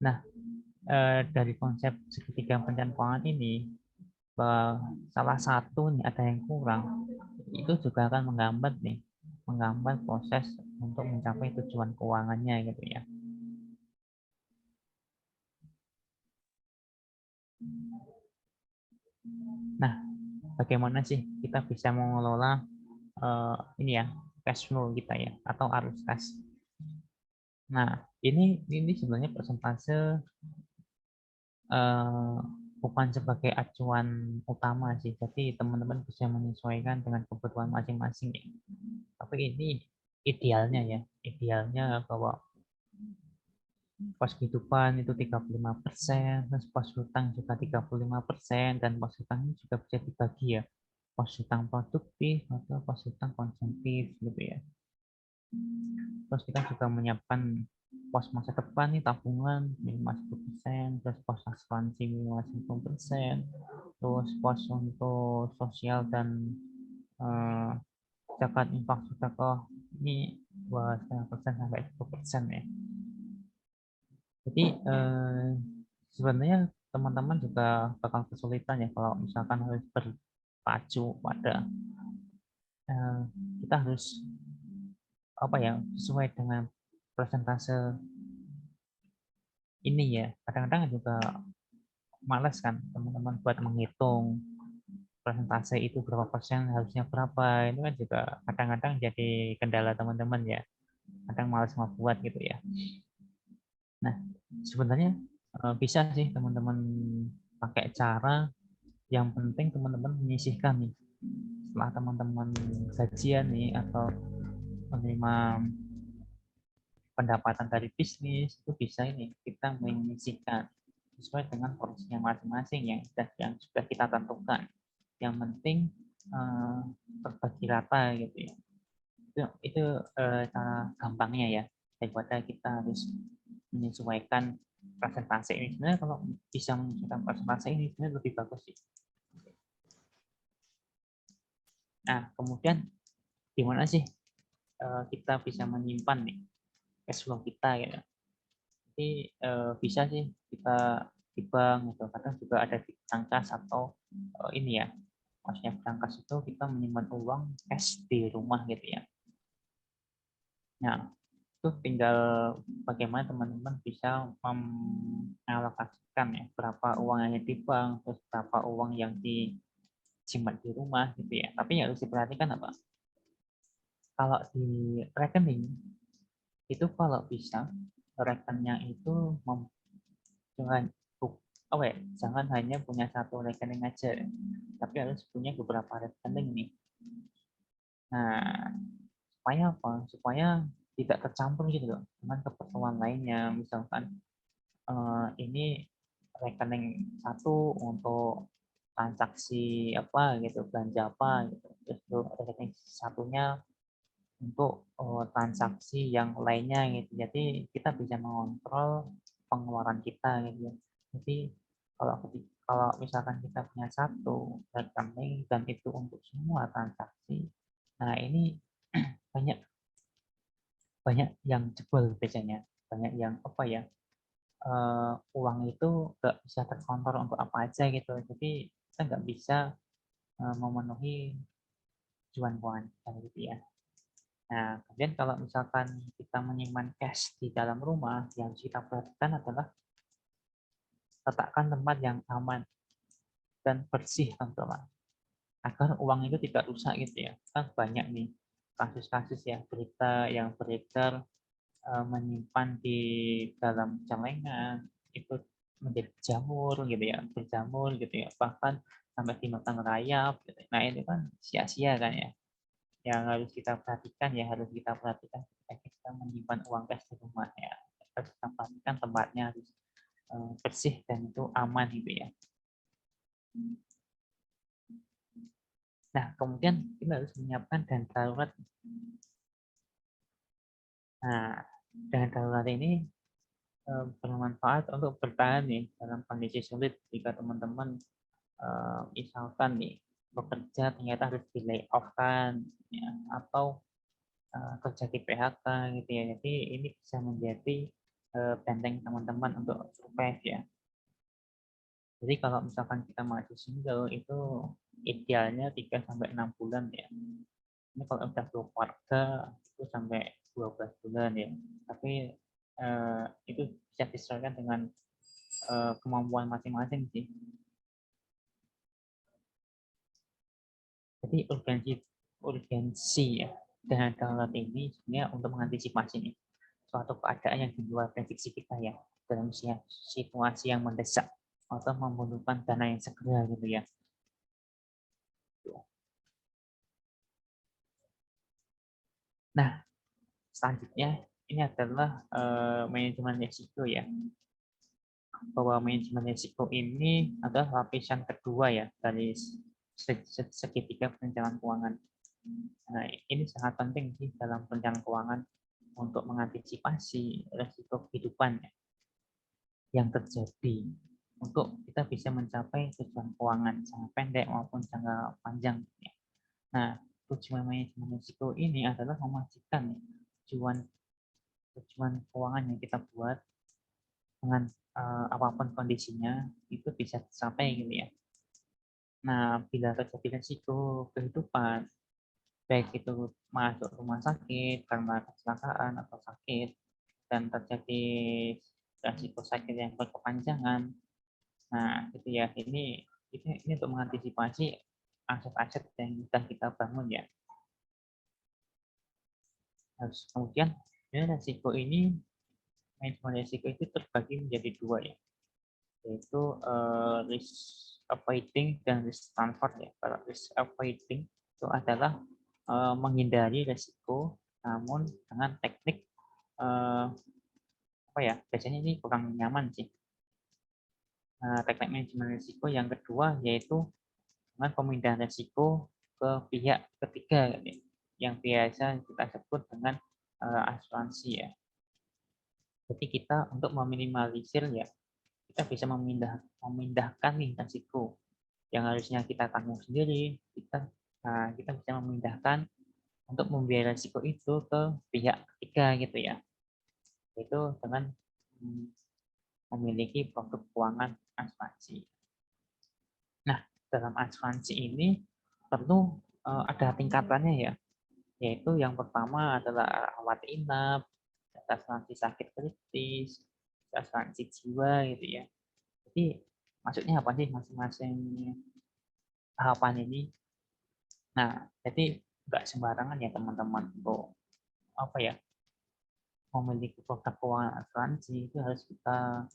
Nah, dari konsep segitiga perencanaan keuangan ini, salah satu nih ada yang kurang, itu juga akan menggambar proses untuk mencapai tujuan keuangannya gitu ya. Nah, bagaimana sih kita bisa mengelola ini ya, cash flow kita ya, atau arus kas. Nah, ini sebenarnya persentase bukan sebagai acuan utama sih, jadi teman-teman bisa menyesuaikan dengan kebutuhan masing-masing ya. Tapi ini idealnya bahwa pos kehidupan itu 35%, terus pos hutang juga 35%, dan pos hutang ini juga bisa dibagi ya, pos hutang produktif atau pos hutang konsumtif gitu ya. Terus kita juga menyiapkan pos masa depan nih, tabungan minimal 10%, terus pos asuransi minimal 10%, terus pos untuk sosial dan zakat infak sedekah ini 2,5% sampai 10% ya. Jadi sebenarnya teman-teman juga bakal kesulitan ya kalau misalkan harus berpacu pada kita harus apa ya, sesuai dengan persentase ini ya. Kadang-kadang juga malas kan teman-teman buat menghitung persentase itu berapa persen, harusnya berapa. Itu kan juga kadang-kadang jadi kendala teman-teman ya. Kadang malas mau buat gitu ya. Nah, sebenarnya bisa sih teman-teman pakai cara, yang penting teman-teman menyisihkan nih. Setelah teman-teman gajian nih atau menerima pendapatan dari bisnis, itu bisa ini kita menyisihkan sesuai dengan porsinya masing-masing yang sudah kita tentukan. Yang penting terbagi rata gitu ya. Itu cara gampangnya ya, daripada kita harus menyesuaikan presentasi ini. Sebenarnya kalau bisa menyesuaikan presentasi ini sebenarnya lebih bagus sih. Nah, kemudian gimana sih kita bisa menyimpan nih cash flow kita gitu. Jadi bisa sih kita di bank gitu. Kadang juga ada di berangkas atau ini ya, maksudnya berangkas itu kita menyimpan uang cash di rumah gitu ya. Nah, itu tinggal bagaimana teman-teman bisa mengalokasikan ya, berapa uang yang di bank, terus berapa uang yang disimpan di rumah gitu ya. Tapi yang harus diperhatikan apa? Kalau di rekening itu kalau bisa rekeningnya itu jangan apa ya, jangan hanya punya satu rekening aja, tapi harus punya beberapa rekening nih. Nah, supaya apa? Supaya tidak tercampur gitu loh dengan keperluan lainnya. Misalkan ini rekening satu untuk transaksi apa gitu, belanja apa gitu, terus rekening satunya untuk transaksi yang lainnya gitu. Jadi kita bisa mengontrol pengeluaran kita gitu. Jadi kalau misalkan kita punya satu rekening dan itu untuk semua transaksi, nah ini banyak banyak yang jebol biasanya, banyak yang apa ya, uang itu nggak bisa terkontrol untuk apa aja gitu. Jadi kita nggak bisa memenuhi tujuan keuangan kita gitu ya. Nah, kemudian kalau misalkan kita menyimpan cash di dalam rumah, yang harus kita perhatikan adalah letakkan tempat yang aman dan bersih teman-teman, agar uang itu tidak rusak gitu ya. Kan banyak nih kasus-kasus ya, berita yang beredar menyimpan di dalam celengan itu menjadi jamur gitu ya, berjamur gitu ya, bahkan sampai dimakan rayap gitu. Nah itu kan sia-sia kan ya. Yang harus kita perhatikan ya, harus kita perhatikan ketika kita menyimpan uang cash di rumah ya, harus kita perhatikan tempatnya harus bersih dan itu aman gitu ya. Nah kemudian kita harus menyiapkan dana darurat. Nah dana darurat ini bermanfaat untuk bertahan nih dalam kondisi sulit jika teman-teman misalkan nih bekerja ternyata harus di layoff kan ya, atau terjadi PHK gitu ya. Jadi ini bisa menjadi benteng teman-teman untuk survive ya. Jadi kalau misalkan kita masih single itu idealnya 3 sampai 6 bulan ya. Ini kalau udah berkeluarga itu sampai 12 bulan ya. Tapi itu bisa disesuaikan dengan kemampuan masing-masing sih. Jadi urgensi ya dana darurat ini sebenarnya untuk mengantisipasi nih suatu keadaan yang di luar prediksi kita ya dalam situasi yang mendesak atau membutuhkan dana yang segera gitu ya. Nah, selanjutnya ini adalah manajemen risiko ya. Bahwa manajemen risiko ini adalah lapisan kedua ya dari segitiga perencanaan keuangan. Nah, ini sangat penting sih dalam perencanaan keuangan untuk mengantisipasi risiko kehidupan yang terjadi untuk kita bisa mencapai tujuan keuangan jangka pendek maupun jangka panjang. Nah, tujuan manajemen risiko ini adalah memastikan tujuan keuangan yang kita buat dengan apapun kondisinya itu bisa tercapai gitu ya. Nah, bila terjadi risiko kehidupan, baik itu masuk rumah sakit karena kecelakaan atau sakit, dan terjadi risiko sakit yang berkepanjangan, nah itu ya ini untuk mengantisipasi aset-aset yang sudah kita bangun ya. Harus kemudian risiko ini, manajemen risiko itu terbagi menjadi dua ya, yaitu risk avoiding dan risk transfer ya. Kalau risk avoiding itu adalah menghindari risiko namun dengan teknik apa ya, biasanya ini kurang nyaman sih. Teknik manajemen risiko yang kedua yaitu dengan pemindahan risiko ke pihak ketiga yang biasa kita sebut dengan asuransi ya. Jadi kita untuk meminimalisir ya, kita bisa memindahkan nih risiko yang harusnya kita tanggung sendiri, kita bisa memindahkan untuk membiayai risiko itu ke pihak ketiga gitu ya. Itu dengan memiliki produk keuangan asuransi. Nah, dalam asuransi ini perlu ada tingkatannya ya, yaitu yang pertama adalah rawat inap, asuransi sakit kritis, asuransi jiwa gitu ya. Jadi maksudnya apa sih masing-masing tahapan ini? Nah, jadi nggak sembarangan ya teman-teman untuk apa ya, memiliki produk keuangan asuransi itu harus kita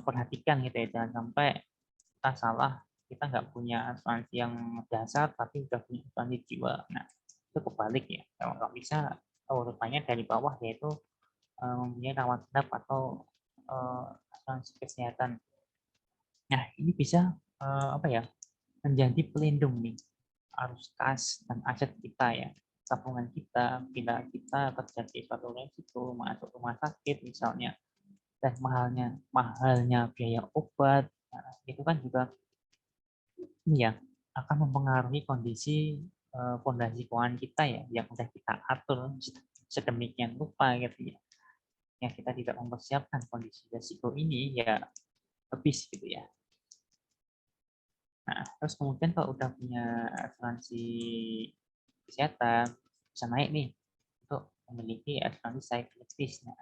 perhatikan gitu ya, jangan sampai kita salah, kita nggak punya asuransi yang dasar tapi udah punya asuransi jiwa. Nah itu kebalik ya, kalau nggak bisa urutannya dari bawah, yaitu mempunyai rawat inap atau asuransi kesehatan. Nah ini bisa apa ya, menjadi pelindung nih arus kas dan aset kita ya, tabungan kita bila kita terjadi suatu resiko masuk rumah sakit misalnya, dan mahalnya biaya obat, nah, itu kan juga ini ya akan mempengaruhi kondisi fondasi keuangan kita ya yang sudah kita atur sedemikian rupa gitu ya. ya kita tidak mempersiapkan kondisi risiko ini, ya habis gitu ya. Nah, terus kemudian kalau udah punya asuransi kesehatan, bisa naik nih untuk memiliki asuransi cyclitis. Nah,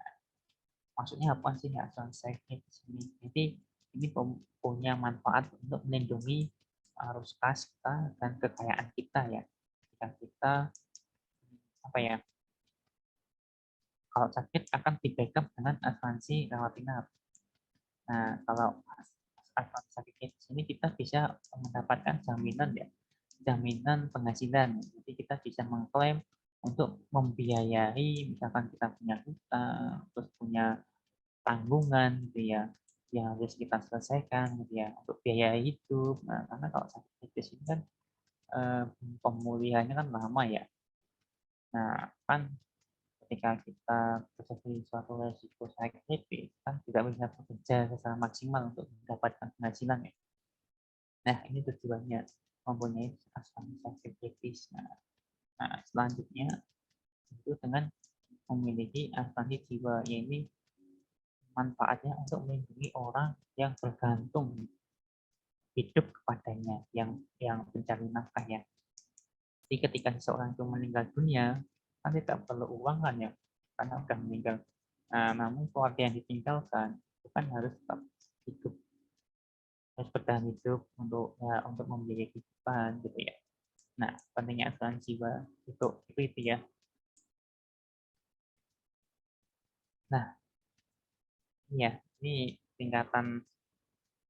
maksudnya apa sih asuransi cyclitis ini? Jadi ini punya manfaat untuk melindungi arus kas kita dan kekayaan kita ya. Jika kita apa ya, kalau sakit akan di backup dengan asuransi rawat inap. Nah, kalau asuransi sakit di sini kita bisa mendapatkan jaminan ya, jaminan penghasilan. Jadi kita bisa mengklaim untuk membiayai, misalkan kita punya hutang, terus punya tanggungan gitu ya, yang harus kita selesaikan gitu ya, untuk biaya hidup. Nah, karena kalau sakit tipes ini kan pemulihannya kan lama ya. Nah, kan ketika kita terjadi suatu resiko sakit tipes, kan tidak bisa bekerja secara maksimal untuk mendapatkan penghasilan ya. Nah, ini tujuannya mempunyai asuransi sakit tipes. Nah, selanjutnya itu dengan memiliki asuransi jiwa, ini manfaatnya untuk melindungi orang yang bergantung hidup kepadanya, yang pencari nafkah ya. Jadi ketika seseorang itu meninggal dunia, kan tidak perlu uang kan ya, karena sudah meninggal. Nah, namun keluarga yang ditinggalkan itu kan harus tetap hidup, harus bertahan hidup untuk ya, untuk membiayai kehidupan gitu ya. Nah, pentingnya asuransi jiwa itu ya. Nah, ya ini tingkatan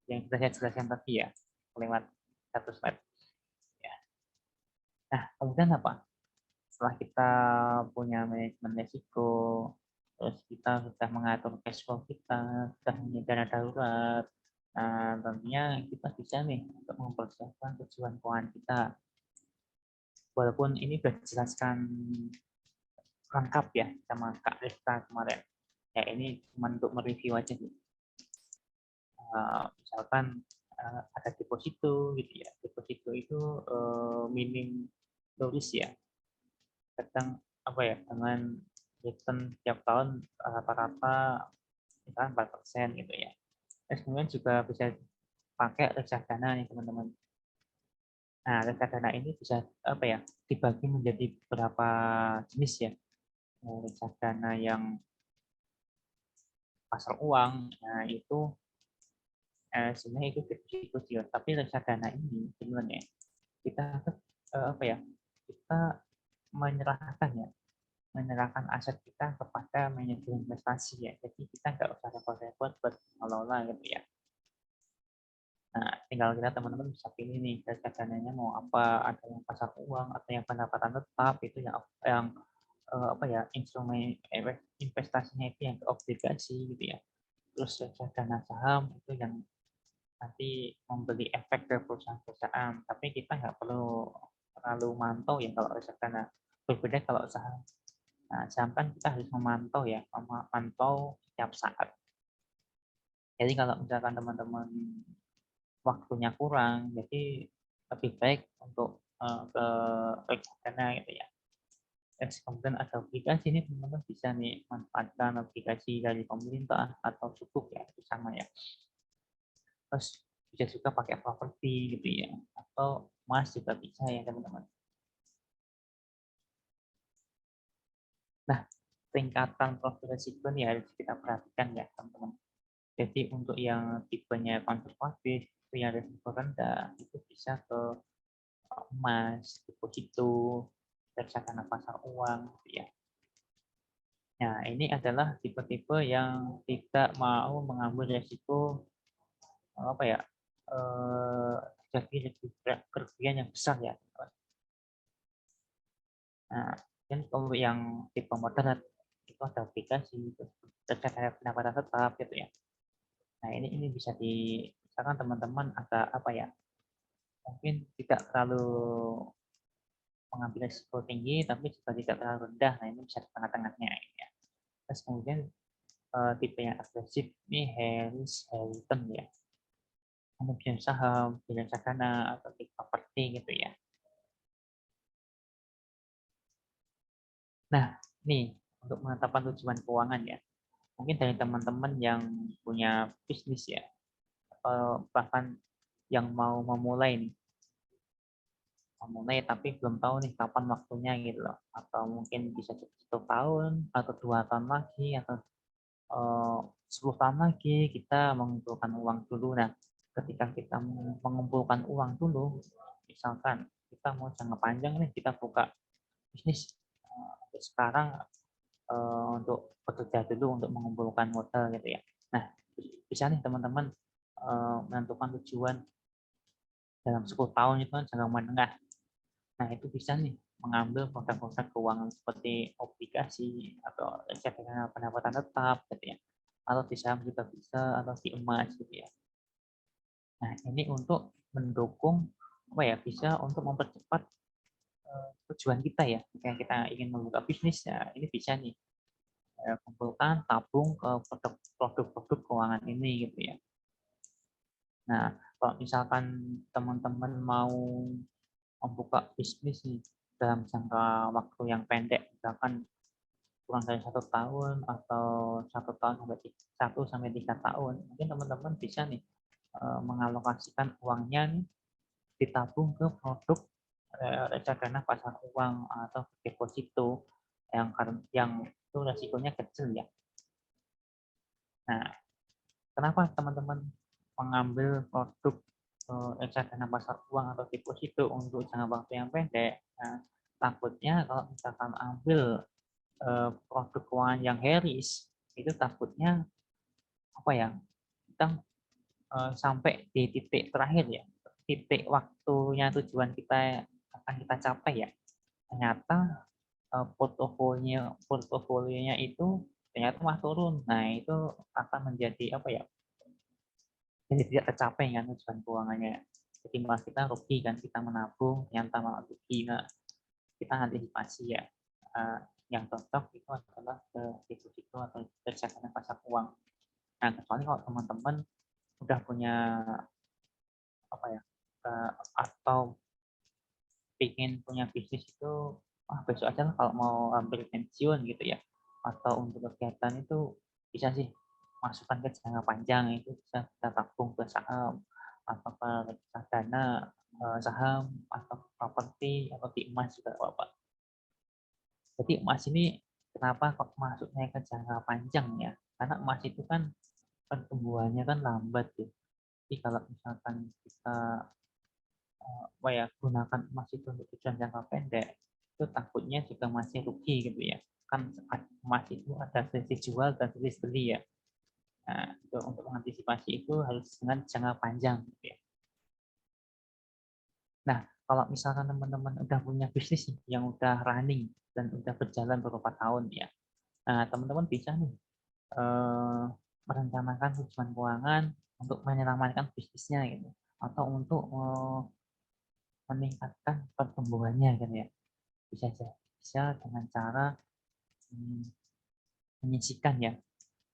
yang sudah saya jelaskan tadi ya, lewat satu slide. Ya. Nah, kemudian apa? Setelah kita punya manajemen risiko, terus kita sudah mengatur cash flow kita, sudah punya dana darurat, nah tentunya kita bisa nih untuk mempersiapkan tujuan keuangan kita. Walaupun ini sudah dijelaskan lengkap ya sama Kak Rista kemarin. Ya ini cuma untuk mereview aja sih. Misalkan ada deposito gitu ya. Deposito itu minim tulis ya. Kadang apa ya, dengan return tiap tahun rata-rata misalkan 4% gitu ya. Terus kemudian juga bisa pakai reksadana nih teman-teman. Nah, reksadana ini bisa apa ya, dibagi menjadi beberapa jenis ya. Reksadana yang pasar uang, nah itu sebenarnya itu deposito kecil. Tapi reksadana ini sebenarnya kita apa ya, kita menyerahkan ya, menyerahkan aset kita kepada manajer investasi ya. Jadi kita nggak usah repot-repot buat mengelola gitu ya. Nah, tinggal kita teman-teman bisa pilih nih reksadananya mau apa, ada yang pasar uang atau yang pendapatan tetap, itu yang apa ya, instrumen investasinya itu yang ke obligasi gitu ya. Terus reksadana saham itu yang nanti membeli efek ke perusahaan-perusahaan, tapi kita nggak perlu terlalu mantau ya kalau reksadana. Berbeda kalau saham. Nah, saham kan kita harus memantau ya, memantau setiap saat. Jadi kalau misalkan teman-teman waktunya kurang, jadi lebih baik untuk ke reksadana gitu ya. Terus kemudian ada aplikasi ini teman-teman bisa nih manfaatkan aplikasi dari pemerintah atau cukup ya, itu sama ya. Terus bisa juga pakai properti gitu ya, atau emas juga bisa ya teman-teman. Nah, tingkatan profil risiko ini harus kita perhatikan ya teman-teman. Jadi untuk yang tipenya konservatif, itu yang risiko rendah, itu bisa ke emas, deposito, reksadana pasar uang, gitu ya. Nah, ini adalah tipe-tipe yang tidak mau mengambil resiko apa ya, jadi kerugian yang besar ya. Nah, dan kalau yang tipe moderat itu ada aplikasi, reksadana pendapatan tetap gitu ya. Nah, ini bisa misalkan teman-teman agak apa ya, mungkin tidak terlalu mengambil risiko tinggi, tapi juga tidak terlalu rendah. Nah, ini bisa di tengah-tengahnya ya. Terus kemudian tipe yang agresif ini Harris Hamilton ya. Kemudian saham, reksadana atau properti gitu ya. Nah, nih untuk menetapkan tujuan keuangan ya. mungkin dari teman-teman yang punya bisnis ya, atau bahkan yang mau memulai nih, tapi belum tahu nih kapan waktunya gitu loh, atau mungkin bisa 1 tahun atau 2 tahun lagi atau 10 tahun lagi kita mengumpulkan uang dulu. Nah, ketika kita mengumpulkan uang dulu, misalkan kita mau jangka panjang nih, kita buka bisnis sekarang untuk bekerja dulu untuk mengumpulkan modal gitu ya. Nah, bisa nih teman-teman menentukan tujuan dalam 10 tahun itu kan jangka menengah. Nah, itu bisa nih mengambil produk-produk keuangan seperti obligasi atau reksadana pendapatan tetap gitu ya. Atau di saham juga bisa, atau di emas gitu ya. Nah, ini untuk mendukung bisa untuk mempercepat tujuan kita ya. Jika kita ingin membuka bisnis ya, ini bisa nih kumpulkan, tabung ke produk-produk keuangan ini gitu ya. Nah, kalau misalkan teman-teman mau membuka bisnis nih dalam jangka waktu yang pendek, misalkan kurang dari 1 tahun atau 1 sampai 3 tahun, mungkin teman-teman bisa nih mengalokasikan uangnya nih, ditabung ke produk reksadana pasar uang atau deposito yang itu resikonya kecil ya. Nah, kenapa teman-teman mengambil produk reksadana pasar uang atau deposito untuk jangka waktu yang pendek? Nah, takutnya kalau misalkan ambil produk keuangan yang heritage, itu takutnya kita sampai di titik terakhir ya, titik waktunya tujuan kita akan kita capai ya, ternyata portofolionya itu ternyata malah turun. Nah, itu akan menjadi jadi tidak tercapai kan tujuan keuangannya. Jadi malah kita rugi kan, kita menabung ternyata malah rugi. Nah, kita antisipasi ya. Yang cocok itu adalah deposito atau reksadana pasar uang. Nah, kecuali kalau teman-teman udah punya atau ingin punya bisnis itu besok aja lah kalau mau ambil pensiun gitu ya, atau untuk kegiatan itu bisa sih masukkan ke jangka panjang, itu bisa kita tabung ke saham atau ke reksadana saham atau properti atau di emas juga apa. Jadi emas ini kenapa kok masuknya ke jangka panjang ya, karena emas itu kan pertumbuhannya kan lambat ya. Jadi kalau misalkan kita gunakan emas itu untuk tujuan jangka pendek, itu takutnya juga masih rugi gitu ya. Kan emas itu ada sisi jual dan sisi beli ya. Nah, itu untuk mengantisipasi itu harus dengan jangka panjang gitu ya. Nah, kalau misalkan teman-teman udah punya bisnis yang udah running dan udah berjalan beberapa tahun ya, nah teman-teman bisa nih merencanakan tujuan keuangan untuk menyelamatkan bisnisnya gitu, atau untuk meningkatkan pertumbuhannya kan ya. Bisa dengan cara menyisihkan ya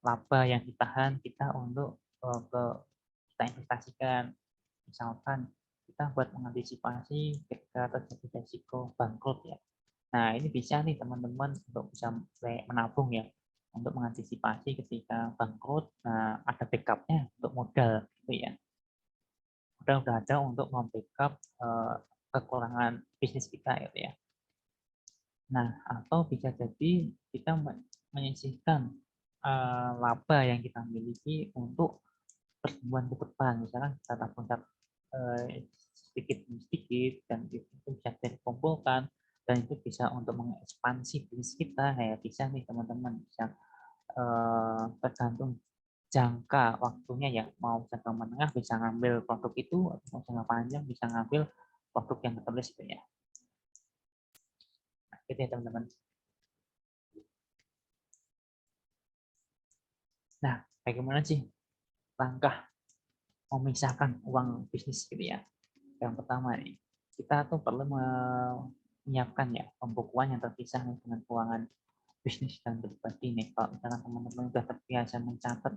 laba yang ditahan kita untuk kita investasikan. Misalkan kita buat mengantisipasi ketika terjadi risiko bangkrut ya. Nah, ini bisa nih teman-teman untuk bisa menabung ya, untuk mengantisipasi ketika bangkrut. Nah, ada backupnya untuk modal gitu ya. Modal udah ada untuk membackup kekurangan bisnis kita gitu ya. Nah, atau bisa jadi kita menyisihkan laba yang kita miliki untuk pertumbuhan ke depan. Misalkan kita tabung sedikit demi sedikit dan itu bisa dikumpulkan dan itu bisa untuk mengekspansi bisnis kita. Ya bisa nih teman-teman, bisa tergantung jangka waktunya ya, mau jangka menengah bisa ngambil produk itu, atau mau jangka panjang bisa ngambil produk yang tertulis itu ya. Nah, gitu ya teman-teman. Nah, bagaimana sih langkah memisahkan uang bisnis gitu ya? Yang pertama nih, kita tuh perlu menyiapkan ya pembukuan yang terpisah dengan keuangan bisnis dan pribadi nih. Kalau misalnya teman-teman sudah terbiasa mencatat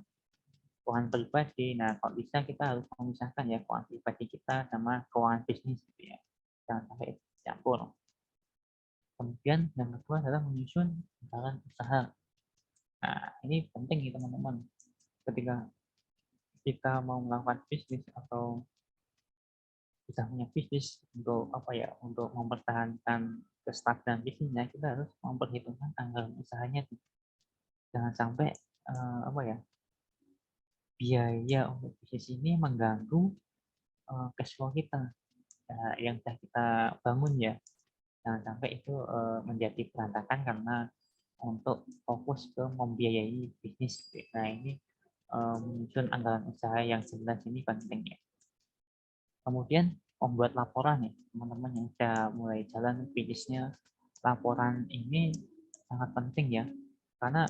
keuangan pribadi, nah kalau bisa kita harus memisahkan ya keuangan pribadi kita sama keuangan bisnis gitu ya. Jangan sampai campur. Kemudian yang kedua adalah menyusun anggaran usaha. Nah, ini penting nih teman-teman. Ketika kita mau melakukan bisnis atau kita punya bisnis untuk apa ya, untuk mempertahankan kestabilan bisnisnya, kita harus memperhitungkan anggaran usahanya. Jangan sampai apa ya, biaya untuk bisnis ini mengganggu cash flow kita yang sudah kita bangun ya. Jangan sampai itu menjadi berantakan karena untuk fokus ke membiayai bisnis. Nah, ini menyusun anggaran usaha yang jelas ini penting ya. Kemudian membuat laporan nih, teman-teman yang sudah mulai jalan bisnisnya, laporan ini sangat penting ya, karena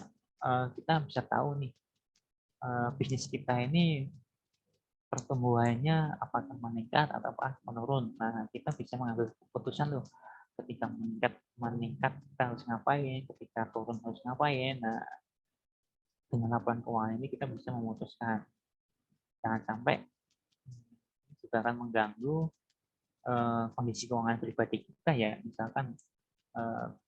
kita bisa tahu nih bisnis kita ini pertumbuhannya apakah meningkat atau menurun. Nah, kita bisa mengambil keputusan loh, ketika meningkat kita harus ngapain, ketika turun harus ngapain. Nah, dengan laporan keuangan ini kita bisa memutuskan. Jangan sampai juga akan mengganggu kondisi keuangan pribadi kita ya. Misalkan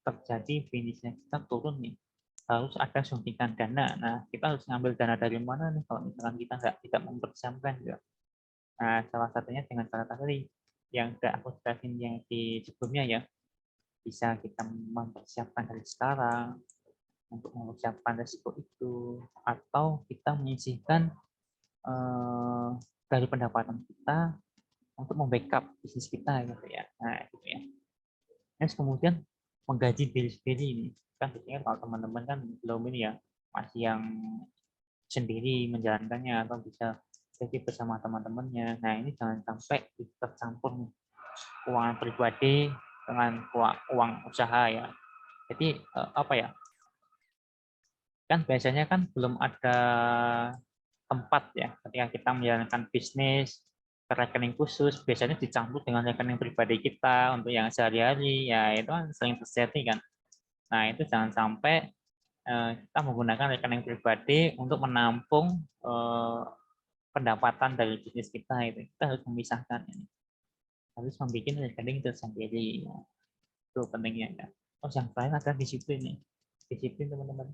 terjadi bisnisnya kita turun nih, harus ada suntikan dana. Nah, kita harus ngambil dana dari mana nih kalau misalkan kita tidak mempersiapkan ya. Nah, salah satunya dengan cara tadi yang sudah aku jelasin yang di sebelumnya ya, bisa kita mempersiapkan dari sekarang untuk mempersiapkan resiko itu, atau kita menyisihkan dari pendapatan kita untuk membackup bisnis kita gitu ya. Nah, gitu ya. Terus kemudian menggaji diri sendiri ini. Kan biasanya kalau teman-teman kan belum ini ya, masih yang sendiri menjalankannya atau bisa jadi bersama teman-temannya. Nah, ini jangan sampai tercampur nih, keuangan pribadi dengan uang usaha ya. Jadi apa ya? Kan biasanya kan belum ada tempat ya ketika kita menjalankan bisnis ke rekening khusus, biasanya dicampur dengan rekening pribadi kita untuk yang sehari-hari, ya itu kan sering terjadi kan. Nah, itu jangan sampai kita menggunakan rekening pribadi untuk menampung pendapatan dari bisnis kita. Itu kita harus memisahkan ini, harus membuat rekening tersendiri. Itu pentingnya ya. Oh, yang lain ada disiplin nih, disiplin teman-teman.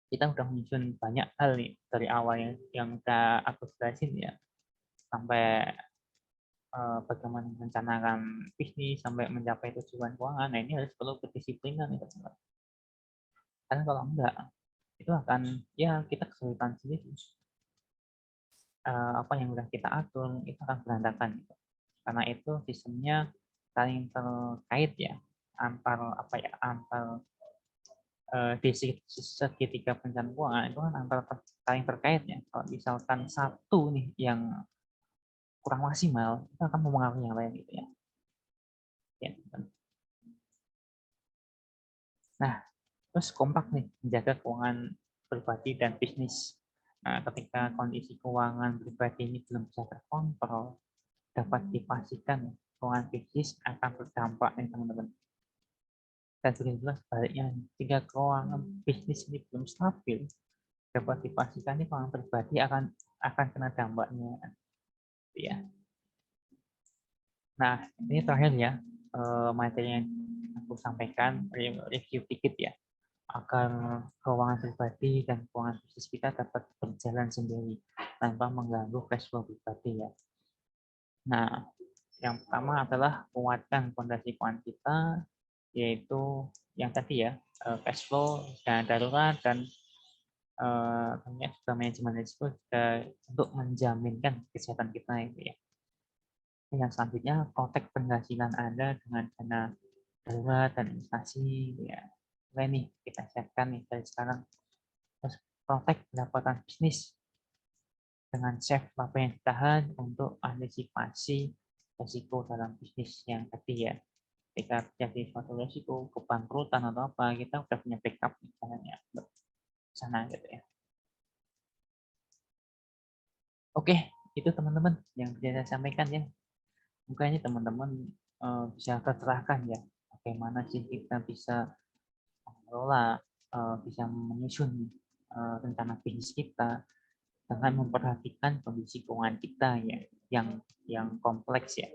Kita udah menyusun banyak hal nih dari awal yang udah aku jelasin ya, sampai bagaimana merencanakan bisnis sampai mencapai tujuan keuangan. Nah, ini harus perlu kedisiplinan ya teman-teman. Karena kalau enggak, itu akan ya kita kesulitan sendiri. Apa yang udah kita atur itu akan berantakan gitu. Karena itu sistemnya saling terkait ya, antar apa ya, antar di segitiga perencanaan keuangan itu kan antara saling terkait ya. Kalau misalkan satu nih yang kurang maksimal, itu akan mempengaruhi yang lain gitu ya. Ya. Nah, terus kompak nih menjaga keuangan pribadi dan bisnis. Nah, ketika kondisi keuangan pribadi ini belum bisa terkontrol, dapat dipastikan keuangan bisnis akan berdampak nih teman-teman. Dan juga sebaliknya, jika keuangan bisnis ini belum stabil, dapat dipastikan nih keuangan pribadi akan kena dampaknya. Ya. Nah, ini terakhir ya materi yang aku sampaikan, review dikit ya, agar keuangan pribadi dan keuangan bisnis kita dapat berjalan sendiri tanpa mengganggu cash flow pribadi ya. Nah, yang pertama adalah kuatkan fondasi keuangan kita, yaitu yang tadi ya, cash flow, dana darurat, dan tentunya juga manajemen risiko untuk menjaminkan kesehatan kita itu ya. Yang selanjutnya, protect penghasilan Anda dengan dana darurat dan investasi ya. Mulai nih kita siapkan nih dari sekarang. Terus protect pendapatan bisnis dengan save laba yang ditahan untuk antisipasi risiko dalam bisnis yang tadi ya. Ketika terjadi suatu risiko kebangkrutan atau apa, kita udah punya backup misalnya untuk sana gitu ya. Oke, itu teman-teman yang bisa saya sampaikan ya. Mungkin teman-teman bisa tercerahkan ya, bagaimana sih kita bisa mengelola, bisa menyusun rencana bisnis kita dengan memperhatikan kondisi keuangan kita ya, yang kompleks ya.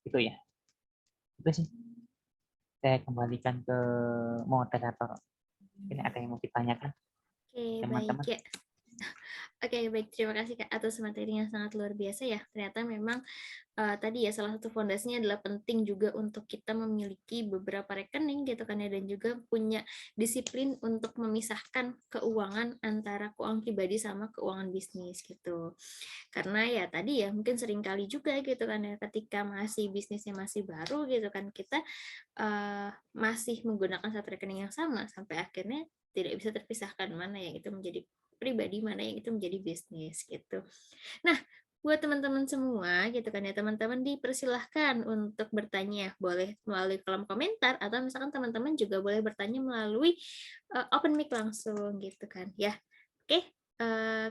Itu ya. Itu sih. Saya kembalikan ke moderator. Ini ada yang mau ditanyakan, Oke, baik teman-teman? ya. Oke, baik. Terima kasih Kak atas materi yang sangat luar biasa ya. Ternyata memang tadi ya salah satu fondasinya adalah penting juga untuk kita memiliki beberapa rekening gitu kan ya, dan juga punya disiplin untuk memisahkan keuangan antara keuangan pribadi sama keuangan bisnis gitu. Karena ya tadi ya mungkin sering kali juga gitu kan ya, ketika masih bisnisnya masih baru gitu kan, kita masih menggunakan satu rekening yang sama sampai akhirnya tidak bisa terpisahkan mana yang itu menjadi pribadi, mana yang itu menjadi bisnis gitu. Nah, buat teman-teman semua gitu kan ya, teman-teman dipersilahkan untuk bertanya, boleh melalui kolom komentar atau misalkan teman-teman juga boleh bertanya melalui open mic langsung gitu kan ya. Oke,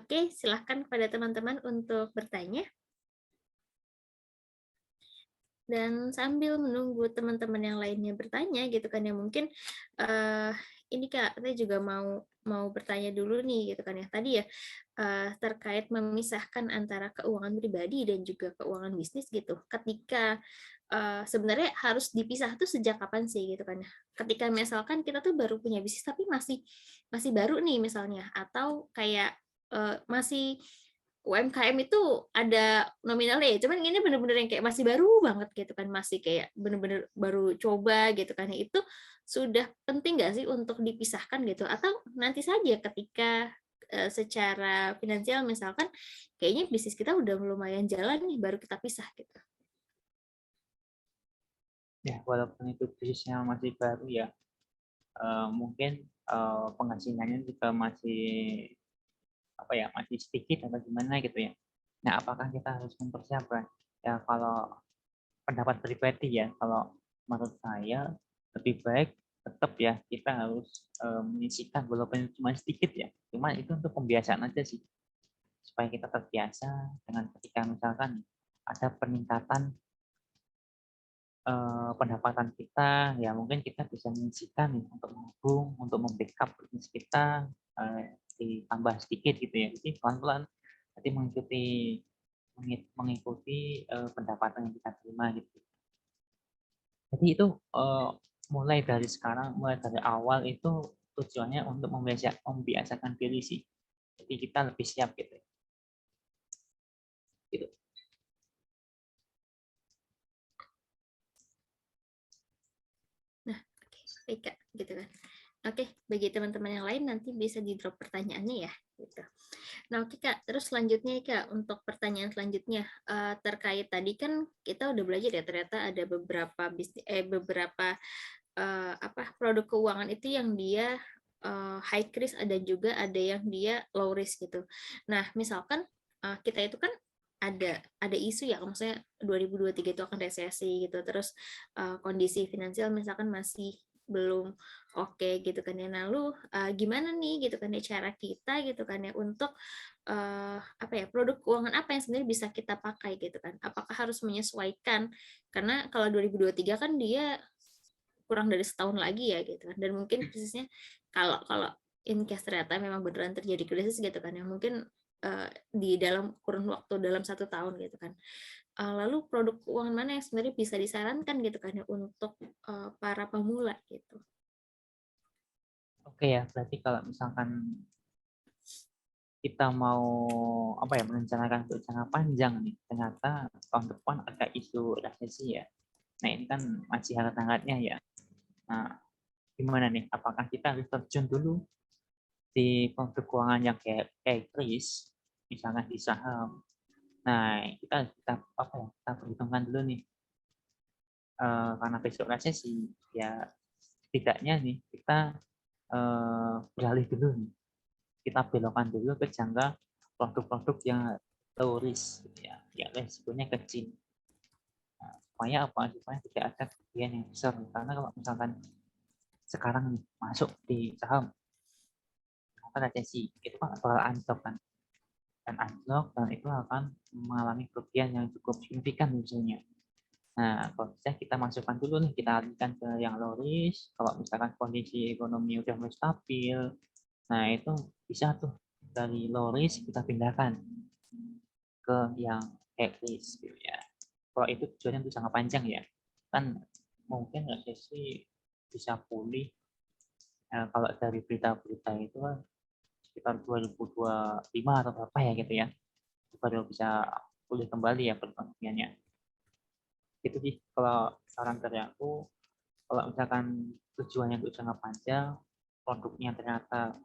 oke, silahkan kepada teman-teman untuk bertanya. Dan sambil menunggu teman-teman yang lainnya bertanya gitu kan ya, mungkin ini Kak, saya juga mau bertanya dulu nih gitu kan ya. Tadi ya terkait memisahkan antara keuangan pribadi dan juga keuangan bisnis gitu. Ketika sebenarnya harus dipisah tuh sejak kapan sih gitu kan ya? Ketika misalkan kita tuh baru punya bisnis tapi masih baru nih misalnya, atau kayak masih UMKM itu ada nominalnya ya, cuman ini bener-bener yang kayak masih baru banget gitu kan, masih kayak bener-bener baru coba gitu kan. Itu sudah penting nggak sih untuk dipisahkan gitu? Atau nanti saja ketika secara finansial misalkan kayaknya bisnis kita udah lumayan jalan nih, baru kita pisah gitu. Ya, walaupun itu bisnisnya masih baru ya, mungkin penghasilannya juga masih apa ya, masih sedikit atau gimana gitu ya. Nah, apakah kita harus mempersiapkan? Ya, kalau pendapat pribadi ya, kalau menurut saya lebih baik tetap ya kita harus menyisihkan walaupun cuma sedikit ya. Cuma itu untuk pembiasaan aja sih, supaya kita terbiasa dengan ketika misalkan ada peningkatan pendapatan kita, ya mungkin kita bisa menyisihkan nih untuk menabung, untuk membackup bisnis kita, ditambah sedikit gitu ya. Jadi pelan-pelan nanti mengikuti pendapatan yang kita terima gitu. Jadi itu mulai dari sekarang, mulai dari awal itu tujuannya untuk membiasakan diri sih. Jadi kita lebih siap gitu. Gitu. Nah, oke, baik Kak, gitu kan. Oke, bagi teman-teman yang lain nanti bisa di-drop pertanyaannya ya, gitu. Nah, oke Kak, terus selanjutnya Kak, untuk pertanyaan selanjutnya terkait tadi kan kita udah belajar ya, ternyata ada beberapa produk keuangan itu yang dia high risk, ada juga ada yang dia low risk gitu. Nah, misalkan kita itu kan ada isu ya, maksudnya 2023 itu akan resesi gitu, terus kondisi finansial misalkan masih belum oke gitu kan ya. Lalu gimana nih gitu kan ya cara kita gitu kan ya untuk produk keuangan apa yang sebenarnya bisa kita pakai gitu kan? Apakah harus menyesuaikan? Karena kalau 2023 kan dia kurang dari setahun lagi ya gitu kan, dan mungkin krisisnya kalau kalau in case ternyata memang beneran terjadi krisis gitu kan ya, mungkin di dalam kurun waktu dalam 1 tahun gitu kan. Lalu produk keuangan mana yang sebenarnya bisa disarankan gitu kan ya untuk para pemula gitu. Oke ya, berarti kalau misalkan kita mau merencanakan untuk jangka panjang nih, ternyata tahun depan ada isu resesi ya. Nah, ini kan masih hangat-hangatnya ya. Nah, gimana nih? Apakah kita harus terjun dulu di produk keuangan yang kayak kris, misalnya di saham? Nah, kita perhitungkan dulu nih. Karena besok resesi, ya setidaknya nih kita beralih dulu nih. Kita belokkan dulu ke jangka produk-produk yang low risk, gitu ya, yang risikonya kecil. Nah, supaya tidak ada kerugian yang besar. Karena kalau misalkan sekarang nih, masuk di saham, resesi, itu kan bakal anjlok kan. Dan anjlok, dan itu akan mengalami kerugian yang cukup signifikan misalnya. Nah, kalau bisa kita masukkan dulu nih, kita alihkan ke yang low risk. Kalau misalkan kondisi ekonomi udah mulai stabil, nah itu bisa tuh dari low risk kita pindahkan ke yang high risk gitu ya. Kalau itu tujuannya untuk jangka panjang ya, kan mungkin resesi bisa pulih Kalau dari berita-berita itu kan sekitar 2025 atau berapa ya gitu ya, baru bisa pulih kembali ya perekonomiannya. Itu sih kalau saran dari aku, kalau misalkan tujuannya untuk jangka panjang, produknya ternyata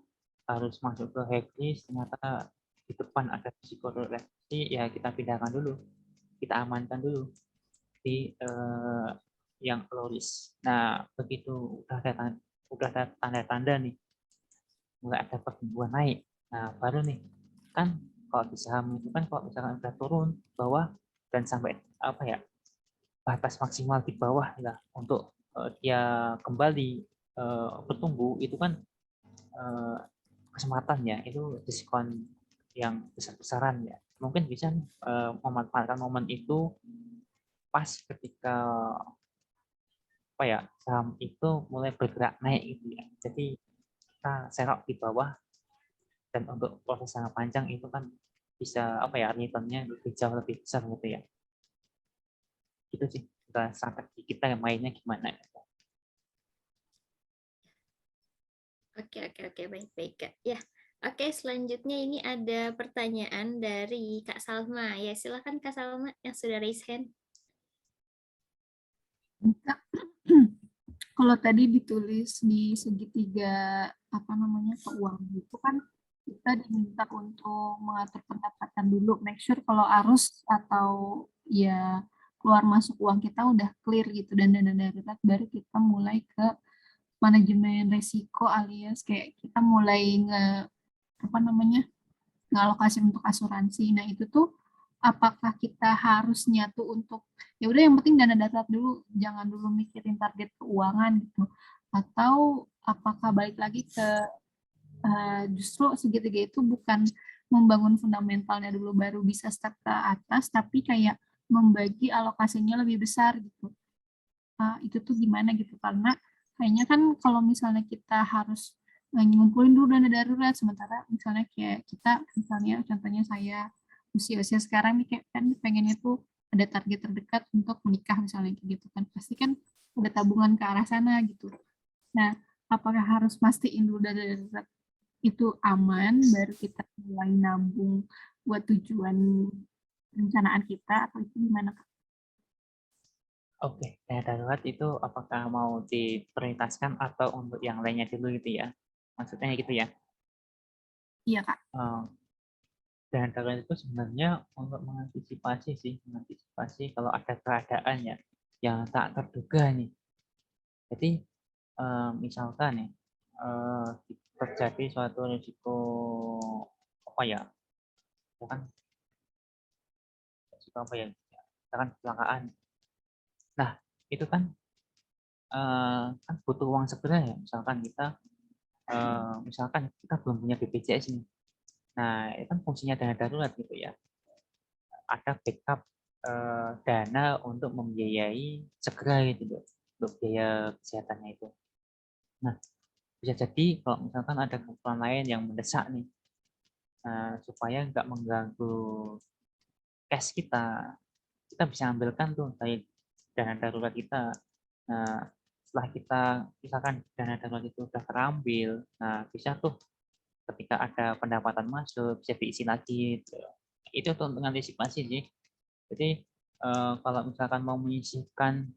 harus masuk ke high risk, ternyata di depan ada risiko resesi, ya kita pindahkan dulu, kita amankan dulu di yang low risk. Nah, begitu udah ada tanda-tanda nih, mulai ada pertumbuhan naik. Nah, baru nih, kan kalau di saham itu kan kalau misalkan udah turun bawah dan sampai apa ya, batas maksimal di bawah lah untuk dia kembali bertumbuh, itu kan kesempatannya itu diskon yang besar-besaran ya. Mungkin bisa memanfaatkan momen itu pas ketika apa ya, saham itu mulai bergerak naik gitu ya. Jadi kita serok di bawah, dan untuk proses jangka panjang itu kan bisa apa ya, returnnya lebih jauh lebih besar gitu ya. Itu sih kita strategi kita yang mainnya gimana. Oke, baik Kak. Ya, oke, selanjutnya ini ada pertanyaan dari Kak Salma. Ya, silakan Kak Salma yang sudah raise hand. Kalau tadi ditulis di segitiga keuangan itu kan kita diminta untuk mengatur pendapatan dulu, make sure kalau arus atau ya keluar masuk uang kita udah clear gitu, dan dana darurat baru kita mulai ke manajemen risiko, alias kayak kita mulai ngalokasi untuk asuransi. Nah, itu tuh apakah kita harus nyatu untuk ya udah yang penting dana darurat dulu, jangan dulu mikirin target keuangan gitu, atau apakah balik lagi ke justru segitiga itu bukan membangun fundamentalnya dulu baru bisa step ke atas, tapi kayak membagi alokasinya lebih besar gitu. Itu tuh gimana gitu, karena kayaknya kan kalau misalnya kita harus ngumpulin dulu dana darurat, sementara misalnya kayak kita, misalnya contohnya saya usia-usia sekarang nih, kayak kan pengennya tuh ada target terdekat untuk menikah misalnya kayak gitu kan, pasti kan ada tabungan ke arah sana gitu. Nah, apakah harus mastiin dulu dana darurat itu aman baru kita mulai nabung buat tujuan rencanaan kita, atau itu gimana Kak? Oke, dana darurat itu apakah mau diprioritaskan atau untuk yang lainnya dulu gitu ya? Maksudnya gitu ya? Iya Kak. Dana darurat itu sebenarnya untuk mengantisipasi kalau ada keadaan ya yang tak terduga nih. Jadi misalkan nih terjadi suatu risiko apa ya? Risiko apa ya? Misalkan kecelakaan. Nah, itu kan butuh uang segera ya. Misalkan kita belum punya BPJS nih. Nah, itu kan fungsinya dana darurat gitu ya. Ada backup dana untuk membiayai segera gitu loh, untuk biaya kesehatannya itu. Nah, bisa jadi kalau misalkan ada kebutuhan lain yang mendesak nih, supaya nggak mengganggu cash kita bisa ambilkan tuh dari dana darurat kita. Nah, setelah kita misalkan dana darurat itu udah terambil, nah bisa tuh ketika ada pendapatan masuk bisa diisi lagi gitu. Itu untuk mengantisipasi sih. Jadi kalau misalkan mau menyisihkan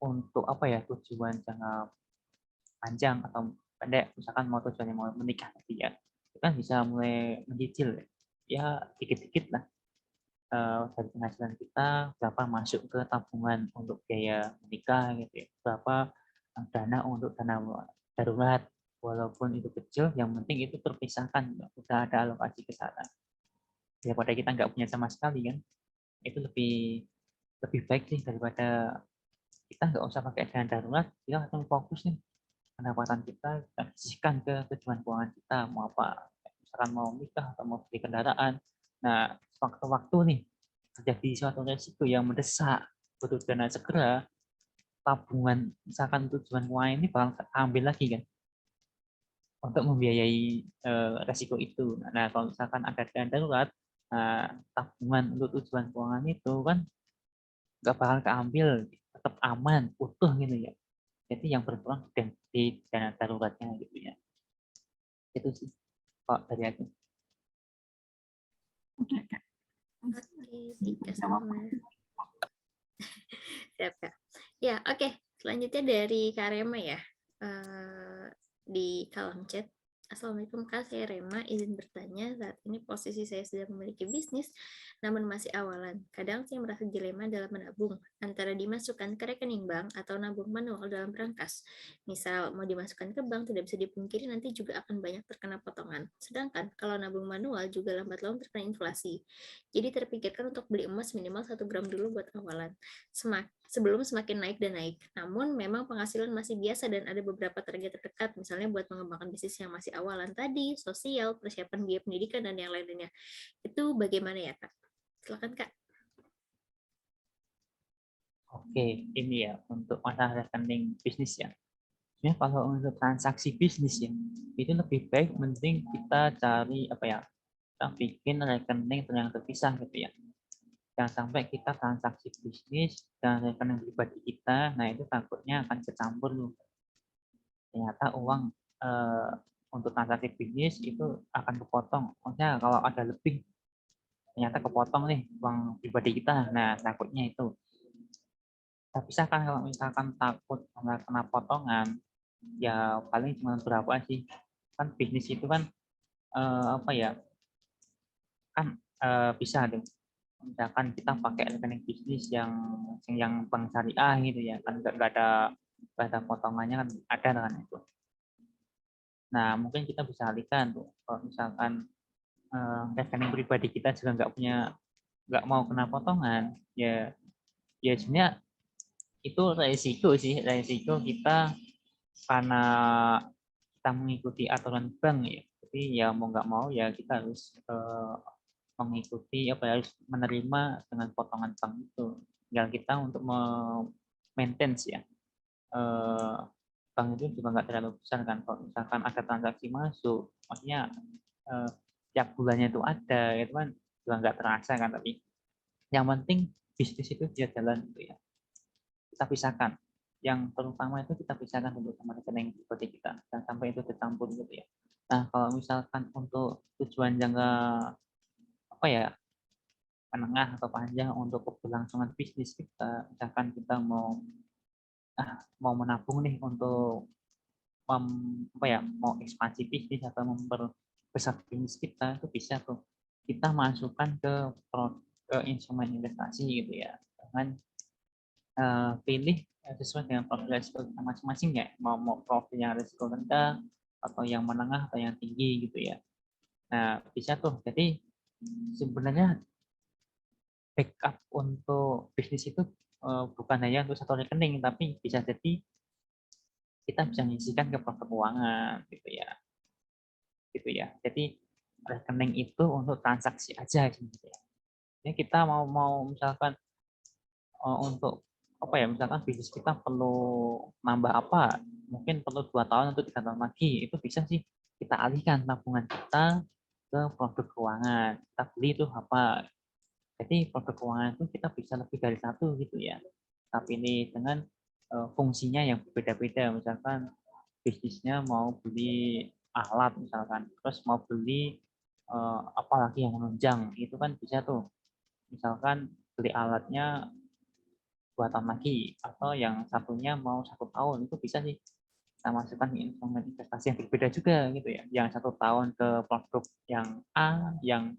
untuk apa ya, tujuan jangka panjang atau pendek, misalkan mau tujuannya mau menikah nanti ya, itu kan bisa mulai mencicil ya dikit-dikit lah, dari penghasilan kita berapa masuk ke tabungan untuk biaya menikah gitu ya, berapa dana untuk dana darurat, walaupun itu kecil yang penting itu terpisahkan, udah ada alokasi ke sana, daripada kita nggak punya sama sekali kan. Itu lebih lebih baik sih daripada kita nggak usah pakai dana darurat, kita langsung fokus nih pendapatan kita sisihkan ke tujuan keuangan kita, mau apa, misalkan mau nikah atau mau beli kendaraan. Nah, waktu-waktu nih terjadi suatu resiko yang mendesak butuh dana segera, tabungan misalkan tujuan keuangan ini bakal ambil lagi kan untuk membiayai resiko itu. Nah, kalau misalkan ada dana darurat, tabungan untuk tujuan keuangan itu kan nggak bakal keambil, tetap aman, utuh gitu ya. Jadi yang berkurang di dana daruratnya gitu ya. Itu sih kok dari aku. Oke, Kak. Oke, Tika Jawab. sama. Siap, Kak. Ya, oke. Selanjutnya dari Kak Rema ya. Di kolom chat. Assalamualaikum Kak, saya Rema, izin bertanya, saat ini posisi saya sudah memiliki bisnis, namun masih awalan. Kadang saya merasa dilema dalam menabung, antara dimasukkan ke rekening bank atau nabung manual dalam berangkas. Misal, mau dimasukkan ke bank, tidak bisa dipungkiri nanti juga akan banyak terkena potongan. Sedangkan, kalau nabung manual juga lambat laun terkena inflasi. Jadi terpikirkan untuk beli emas minimal 1 gram dulu buat awalan. Sebelum semakin naik dan naik. Namun memang penghasilan masih biasa dan ada beberapa target terdekat, misalnya buat mengembangkan bisnis yang masih awalan tadi, sosial, persiapan biaya pendidikan, dan yang lainnya. Itu bagaimana ya, Kak? Silakan, Kak. Oke, ini ya untuk masalah rekening bisnis ya. Sebenarnya kalau untuk transaksi bisnis ya, itu lebih baik mending kita cari apa ya, kita bikin rekening yang terpisah gitu ya. Jangan sampai kita transaksi bisnis dan rekening pribadi kita, nah itu takutnya akan kecampur loh. Ternyata uang untuk transaksi bisnis itu akan kepotong. Maksudnya kalau ada lebih, ternyata kepotong nih uang pribadi kita, nah takutnya itu. Tapi misalkan kalau misalkan takut kena potongan, ya paling cuma berapa sih? Kan bisnis itu kan apa ya? Kan bisa tuh. Misalkan kita pakai rekening bisnis yang bank syariah gitu ya, kan nggak ada potongannya kan ada kan itu. Nah mungkin kita bisa alihkan tuh kalau misalkan rekening pribadi kita juga nggak mau kena potongan, ya sebenarnya itu resiko kita karena kita mengikuti aturan bank ya. Jadi ya mau nggak mau ya kita harus mengikuti harus menerima dengan potongan bank itu. Tinggal kita untuk maintain ya. Bank itu juga nggak terlalu besar kan. Kalau misalkan ada transaksi masuk, maksudnya tiap bulannya itu ada, itu kan juga nggak terasa kan. Tapi yang penting bisnis itu dia jalan gitu ya. Kita pisahkan. Yang terutama itu kita pisahkan dulu sama rekening pribadi kita, dan sampai itu tercampur gitu ya. Nah kalau misalkan untuk tujuan jangka apa ya menengah atau panjang untuk keberlangsungan bisnis kita, misalkan kita mau menabung nih untuk mau ekspansi bisnis atau memperbesar bisnis kita, itu bisa tuh kita masukkan ke instrumen investasi gitu ya, dengan pilih sesuai dengan profil risiko kita masing-masing ya, mau profil yang risiko rendah atau yang menengah atau yang tinggi gitu ya. Nah bisa tuh, jadi sebenarnya backup untuk bisnis itu bukan hanya untuk satu rekening, tapi bisa jadi kita bisa mengisikan ke produk keuangan gitu ya. Jadi rekening itu untuk transaksi aja gitu ya. Jadi kita mau misalkan untuk misalkan bisnis kita perlu nambah apa, mungkin perlu 2 tahun atau 3 tahun lagi, itu bisa sih kita alihkan tabungan kita ke produk keuangan. Kita beli itu apa, jadi produk keuangan itu kita bisa lebih dari satu gitu ya. Tapi ini dengan fungsinya yang berbeda-beda. Misalkan bisnisnya mau beli alat misalkan, terus mau beli apalagi yang menunjang, itu kan bisa tuh. Misalkan beli alatnya 2 tahun lagi, atau yang satunya mau 1 tahun, itu bisa sih kita masukkan instrumen investasi yang berbeda juga gitu ya. Yang 1 tahun ke produk yang A, yang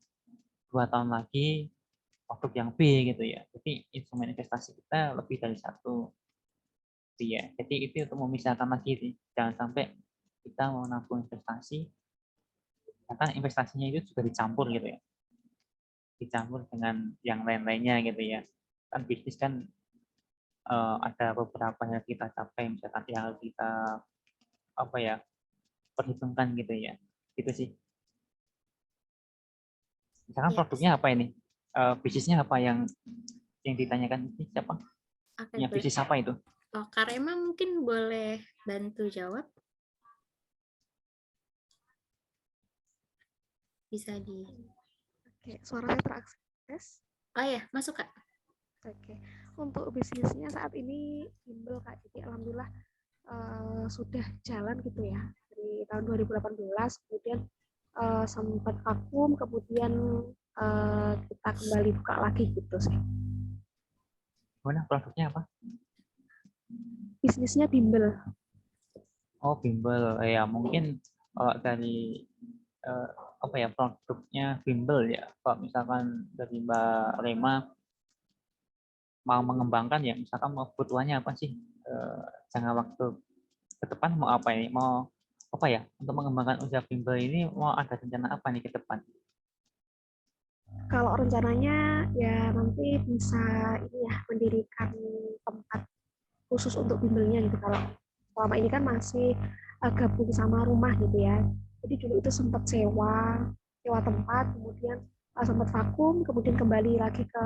2 tahun lagi produk yang B gitu ya. Jadi instrumen investasi kita lebih dari satu. Ya. Jadi itu untuk memisahkan lagi sih. Jangan sampai kita mau nabung investasi, karena investasinya itu juga dicampur gitu ya. Dicampur dengan yang lain-lainnya gitu ya. Kan bisnis kan ada beberapa yang kita capai, misalkan yang harus kita perhitungkan gitu ya. Itu sih. Misalkan Ya, produknya apa ini? Bisnisnya apa yang ditanyakan ini siapa? Punya bisnis apa itu? Oh, Kak Rema mungkin boleh bantu jawab? Bisa di... Oke, suaranya terakses? Oh ya, masuk Kak. Oke, untuk bisnisnya saat ini bimbel Kak, jadi alhamdulillah sudah jalan gitu ya dari tahun 2018, kemudian sempat vakum, kemudian kita kembali buka lagi gitu sih. Gimana produknya apa? Bisnisnya bimbel. Oh, bimbel. Ya, mungkin kalau dari apa ya, produknya bimbel ya. Kalau misalkan dari Mbak Rema mau mengembangkan ya, misalkan mau kebutuhannya apa sih, jangka waktu ke depan mau apa ini, mau apa ya, untuk mengembangkan usaha bimbel ini mau ada rencana apa nih ke depan? Kalau rencananya ya nanti bisa ini ya mendirikan tempat khusus untuk bimbelnya gitu. Kalau selama ini kan masih gabung sama rumah gitu ya. Jadi dulu itu sempat sewa tempat, kemudian sempat vakum, kemudian kembali lagi ke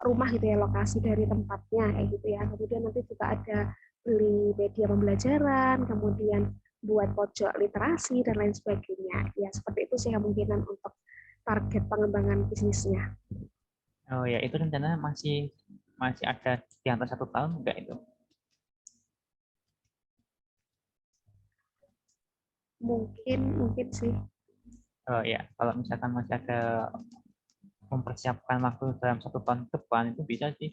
rumah gitu ya, lokasi dari tempatnya kayak gitu ya. Kemudian nanti juga ada beli media pembelajaran, kemudian buat pojok literasi dan lain sebagainya. Ya seperti itu sih kemungkinan untuk target pengembangan bisnisnya. Oh ya, itu rencananya masih masih ada di atas 1 tahun enggak itu? Mungkin sih. Oh ya, kalau misalkan masih ada mempersiapkan waktu dalam 1 tahun ke depan itu bisa sih,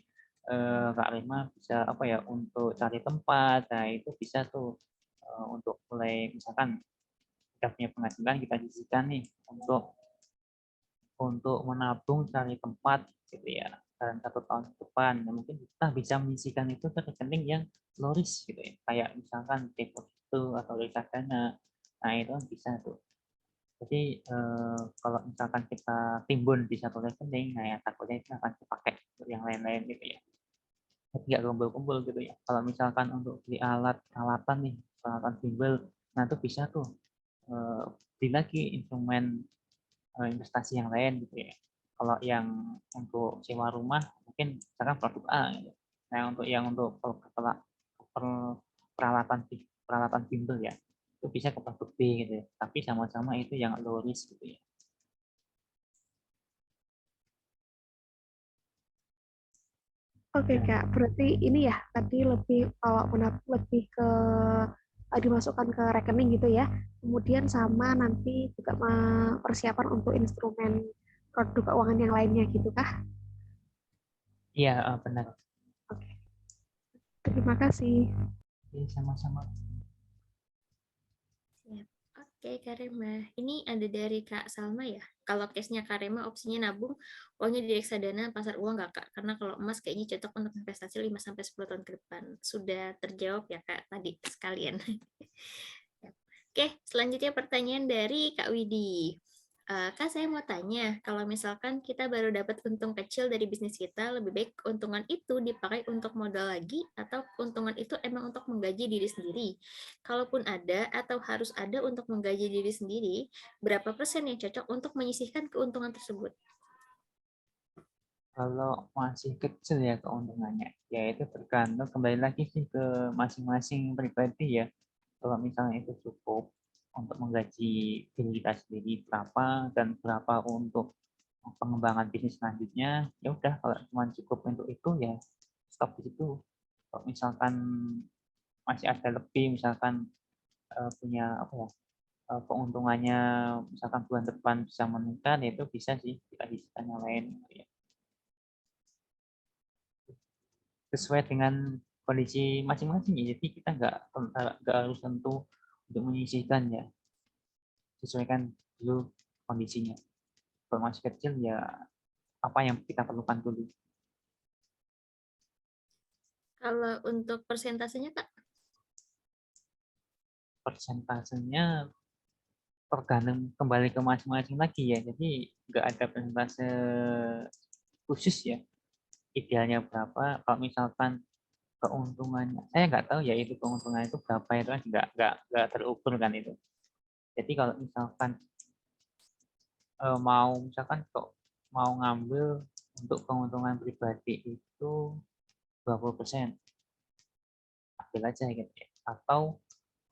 Kak Rima bisa apa ya, untuk cari tempat. Nah itu bisa tuh, untuk mulai misalkan kita punya penghasilan kita sisihkan nih untuk menabung cari tempat gitu ya dalam 1 tahun ke depan. Nah, mungkin kita bisa menyisihkan itu ke rekening yang low risk gitu ya, kayak misalkan deposito atau reksadana. Nah itu kan bisa tuh. Jadi kalau misalkan kita timbun di satu rekening, nah ya takutnya itu akan dipakai untuk yang lain-lain gitu ya. Jadi nggak kumpul-kumpul gitu ya. Kalau misalkan untuk beli alat-alatan nih, peralatan bimbel, nah itu bisa tuh beli lagi instrumen investasi yang lain gitu ya. Kalau yang untuk sewa rumah mungkin misalkan produk A gitu. Nah untuk yang untuk peralatan peralatan bimbel ya itu bisa ke produk B gitu ya. Tapi sama-sama itu yang low risk gitu ya. Oke Kak, berarti ini ya tadi lebih kalau lebih ke dimasukkan ke rekening gitu ya. Kemudian sama nanti juga persiapan untuk instrumen produk keuangan yang lainnya gitu kah? Iya benar. Oke, terima kasih. Oke, sama-sama. Siap. Oke, Kak Rema. Ini ada dari Kak Salma ya. Kalau case-nya Kak Rema, opsinya nabung, uangnya di reksadana, pasar uang nggak, Kak? Karena kalau emas kayaknya cocok untuk investasi 5-10 tahun ke depan. Sudah terjawab ya, Kak, tadi sekalian. Oke, selanjutnya pertanyaan dari Kak Widi. Kak, saya mau tanya, kalau misalkan kita baru dapat untung kecil dari bisnis kita, lebih baik keuntungan itu dipakai untuk modal lagi, atau keuntungan itu emang untuk menggaji diri sendiri? Kalaupun ada atau harus ada untuk menggaji diri sendiri, berapa persen yang cocok untuk menyisihkan keuntungan tersebut? Kalau masih kecil ya keuntungannya, ya itu tergantung kembali lagi sih ke masing-masing pribadi ya. Kalau misalnya itu cukup untuk menggaji diri kita sendiri berapa dan berapa untuk pengembangan bisnis selanjutnya, ya udah kalau cuma cukup untuk itu ya stop di situ. Kalau misalkan masih ada lebih, misalkan punya apa ya, keuntungannya misalkan bulan depan bisa meningkat, ya itu bisa sih kita sisihkan yang lain gitu ya. Sesuai dengan kondisi masing-masing ya. Jadi kita nggak harus tentu untuk menyisihkan ya. Sesuaikan dulu kondisinya. Kalau masih kecil ya apa yang kita perlukan dulu. Kalau untuk persentasenya, Kak? Persentasenya tergantung kembali ke masing-masing lagi ya. Jadi nggak ada persentase khusus ya. Idealnya berapa? Kalau misalkan keuntungannya, saya nggak tahu ya itu keuntungan itu berapa, itu kan nggak terukur kan itu. Jadi kalau misalkan mau misalkan kok mau ngambil untuk keuntungan pribadi itu 20%, ambil aja gitu ya. Atau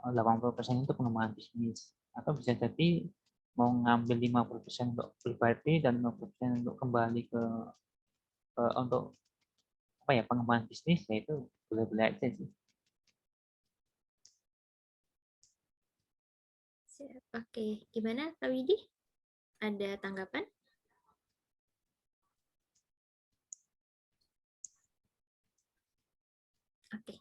80% itu pengembangan bisnis. Atau bisa jadi mau ngambil 50% untuk pribadi dan 50% untuk kembali ke untuk apa ya, pengembangan bisnis, ya itu boleh-boleh aja sih. Siap. Oke, gimana Kak Widi? Ada tanggapan? Oke.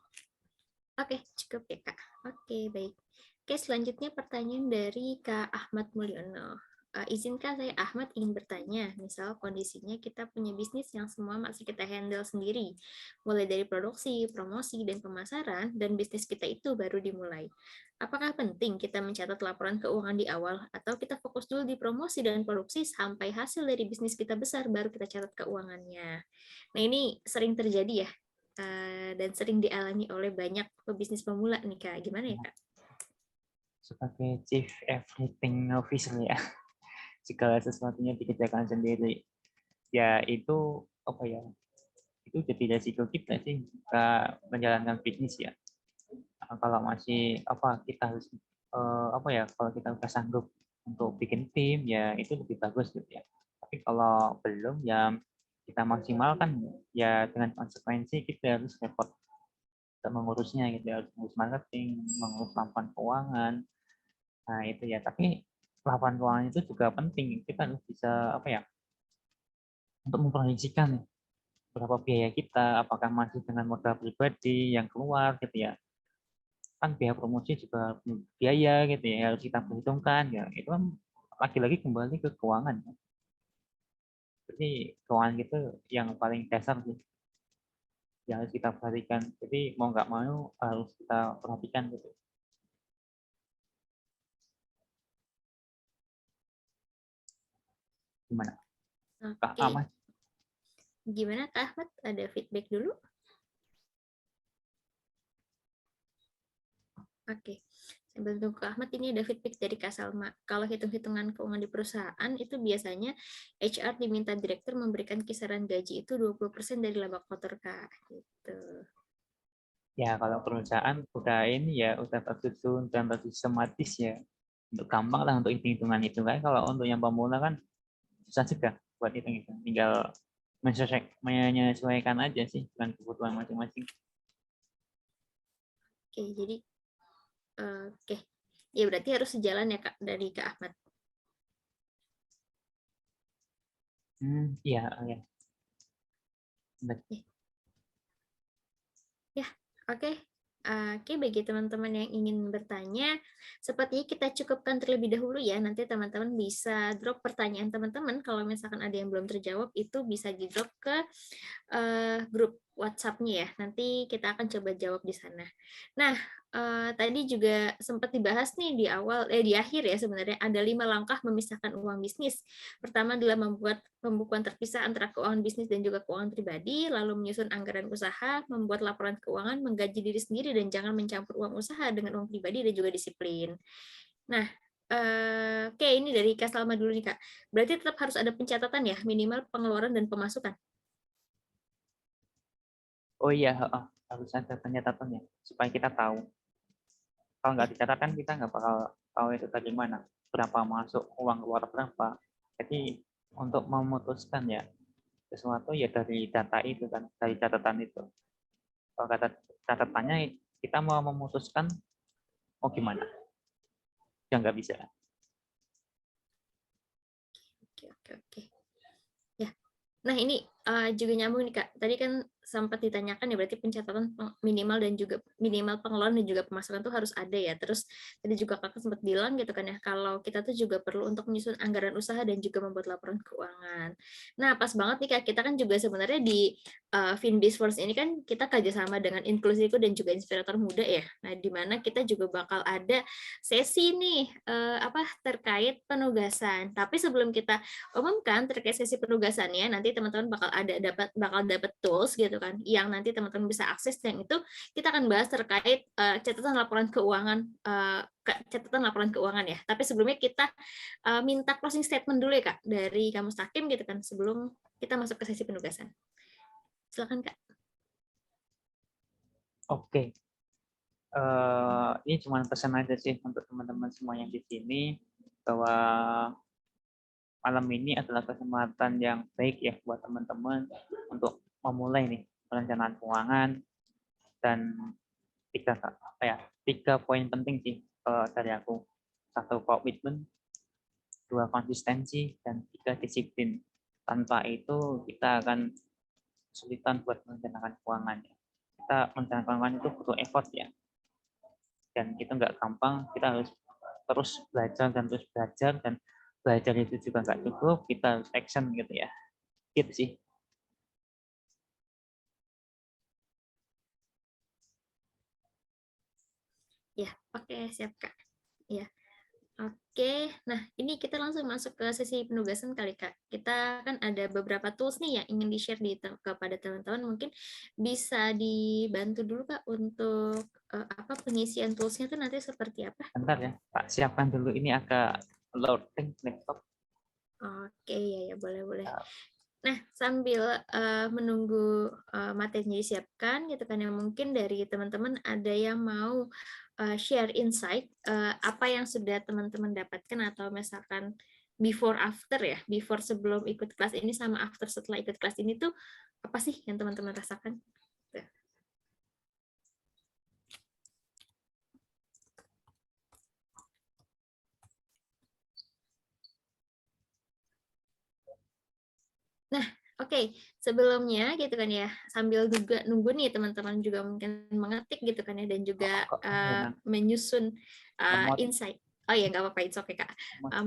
Oke, cukup ya Kak. Oke, baik. Oke, selanjutnya pertanyaan dari Kak Ahmad Mulyono. Izinkan saya Ahmad ingin bertanya, misal kondisinya kita punya bisnis yang semua masih kita handle sendiri, mulai dari produksi, promosi, dan pemasaran, dan bisnis kita itu baru dimulai. Apakah penting kita mencatat laporan keuangan di awal, atau kita fokus dulu di promosi dan produksi sampai hasil dari bisnis kita besar, baru kita catat keuangannya? Nah, ini sering terjadi ya, dan sering dialami oleh banyak pebisnis pemula nih Kak. Gimana ya Kak? Sebagai chief everything officer ya, segala sesuatunya dikerjakan sendiri. Ya itu apa ya? Itu jadi resiko kita sih jika menjalankan bisnis ya. Kalau masih apa kita harus apa ya? Kalau kita udah sanggup untuk bikin tim ya itu lebih bagus gitu ya. Tapi kalau belum ya kita maksimalkan ya dengan konsekuensi kita harus repot untuk mengurusnya gitu ya, harus mengurus marketing, mengurus laporan keuangan. Nah, itu ya. Tapi laporan keuangan itu juga penting. Kita harus bisa apa ya? Untuk memproyeksikan berapa biaya kita, apakah masih dengan modal pribadi yang keluar gitu ya. Kan biaya promosi juga biaya gitu ya, harus kita perhitungkan ya. Itu kan lagi-lagi kembali ke keuangan. Jadi keuangan itu yang paling dasar sih yang harus kita perhatikan. Jadi mau nggak mau harus kita perhatikan gitu. Gimana? Kak Oke. Ahmad? Gimana Kak Ahmad? Ada feedback dulu? Oke. Sambil tunggu Kak Ahmad, ini ada feedback dari Kak Salma. Kalau hitung-hitungan keuangan di perusahaan, itu biasanya HR diminta direktur memberikan kisaran gaji itu 20% dari laba kotor, Kak. Gitu. Ya kalau perusahaan udah ini ya udah tersusun dan tersistematis ya untuk gampang lah untuk hitung-hitungan itu kan. Kalau untuk yang pemula kan susah juga buat hitung-hitung, tinggal menyesuaikan aja sih dengan kebutuhan masing-masing. Oke, jadi oke. Ya berarti harus sejalan ya Kak dari Kak Ahmad. Iya, ya. Ya, oke. Oke, bagi teman-teman yang ingin bertanya, sepertinya kita cukupkan terlebih dahulu ya. Nanti teman-teman bisa drop pertanyaan teman-teman. Kalau misalkan ada yang belum terjawab, itu bisa di-drop ke grup WhatsApp-nya ya. Nanti kita akan coba jawab di sana. Nah, tadi juga sempat dibahas nih di awal, di akhir ya sebenarnya, ada 5 langkah memisahkan uang bisnis. Pertama adalah membuat pembukuan terpisah antara keuangan bisnis dan juga keuangan pribadi, lalu menyusun anggaran usaha, membuat laporan keuangan, menggaji diri sendiri, dan jangan mencampur uang usaha dengan uang pribadi dan juga disiplin. Nah, oke, ini dari Kak Salma dulu nih Kak. Berarti tetap harus ada pencatatan ya, minimal pengeluaran dan pemasukan. Oh iya, harus ada pencatatannya supaya kita tahu. Kalau nggak dicatatkan kita nggak bakal tahu itu dari mana, berapa masuk, uang keluar berapa. Jadi untuk memutuskan ya sesuatu ya dari data itu kan, dari catatan itu. Kalau kata catatannya kita mau memutuskan mau gimana, ya nggak bisa. Oke. Ya. Nah, ini juga nyambung nih Kak. Tadi kan sempat ditanyakan ya berarti pencatatan minimal dan juga minimal pengeluaran dan juga pemasukan tuh harus ada ya. Terus tadi juga Kakak sempat bilang gitu kan ya kalau kita tuh juga perlu untuk menyusun anggaran usaha dan juga membuat laporan keuangan. Nah, pas banget nih Kak, kita kan juga sebenarnya di Finbiz Force ini kan kita kerjasama dengan Inklusiku dan juga Inspirator Muda ya. Nah, di mana kita juga bakal ada sesi nih terkait penugasan. Tapi sebelum kita umumkan terkait sesi penugasannya, nanti teman-teman bakal dapat tools gitu kan yang nanti teman-teman bisa akses, yang itu kita akan bahas terkait catatan laporan keuangan ya. Tapi sebelumnya kita minta closing statement dulu ya Kak dari Kamus Takim gitu kan sebelum kita masuk ke sesi penugasan. Silakan Kak. Oke. Ini cuma pesan aja sih untuk teman-teman semua yang di sini bahwa malam ini adalah kesempatan yang baik ya buat teman-teman untuk memulai nih perencanaan keuangan. Dan tiga poin penting sih dari aku. 1 komitmen, 2 konsistensi, dan 3 disiplin. Tanpa itu kita akan kesulitan buat merencanakan keuangan. Kita merencanakan keuangan itu butuh effort ya. Dan itu nggak gampang, kita harus terus belajar dan terus belajar, dan belajar itu juga nggak cukup, kita harus action gitu ya. Gitu sih. Ya, oke, siap Kak. Ya. Oke, nah ini kita langsung masuk ke sesi penugasan kali Kak. Kita kan ada beberapa tools nih yang ingin di-share kepada teman-teman. Mungkin bisa dibantu dulu Kak untuk apa pengisian toolsnya itu nanti seperti apa? Bentar ya, Pak, siapkan dulu, ini agak loading laptop. Oke, ya boleh. Nah, sambil menunggu materinya disiapkan gitu kan, yang mungkin dari teman-teman ada yang mau share insight apa yang sudah teman-teman dapatkan, atau misalkan before after ya, before sebelum ikut kelas ini sama after setelah ikut kelas ini tuh apa sih yang teman-teman rasakan? Tuh. Nah, oke, sebelumnya gitu kan ya, sambil juga nunggu nih teman-teman juga mungkin mengetik gitu kan ya, dan juga menyusun insight. Oh ya, nggak apa-apa, it's okay Kak.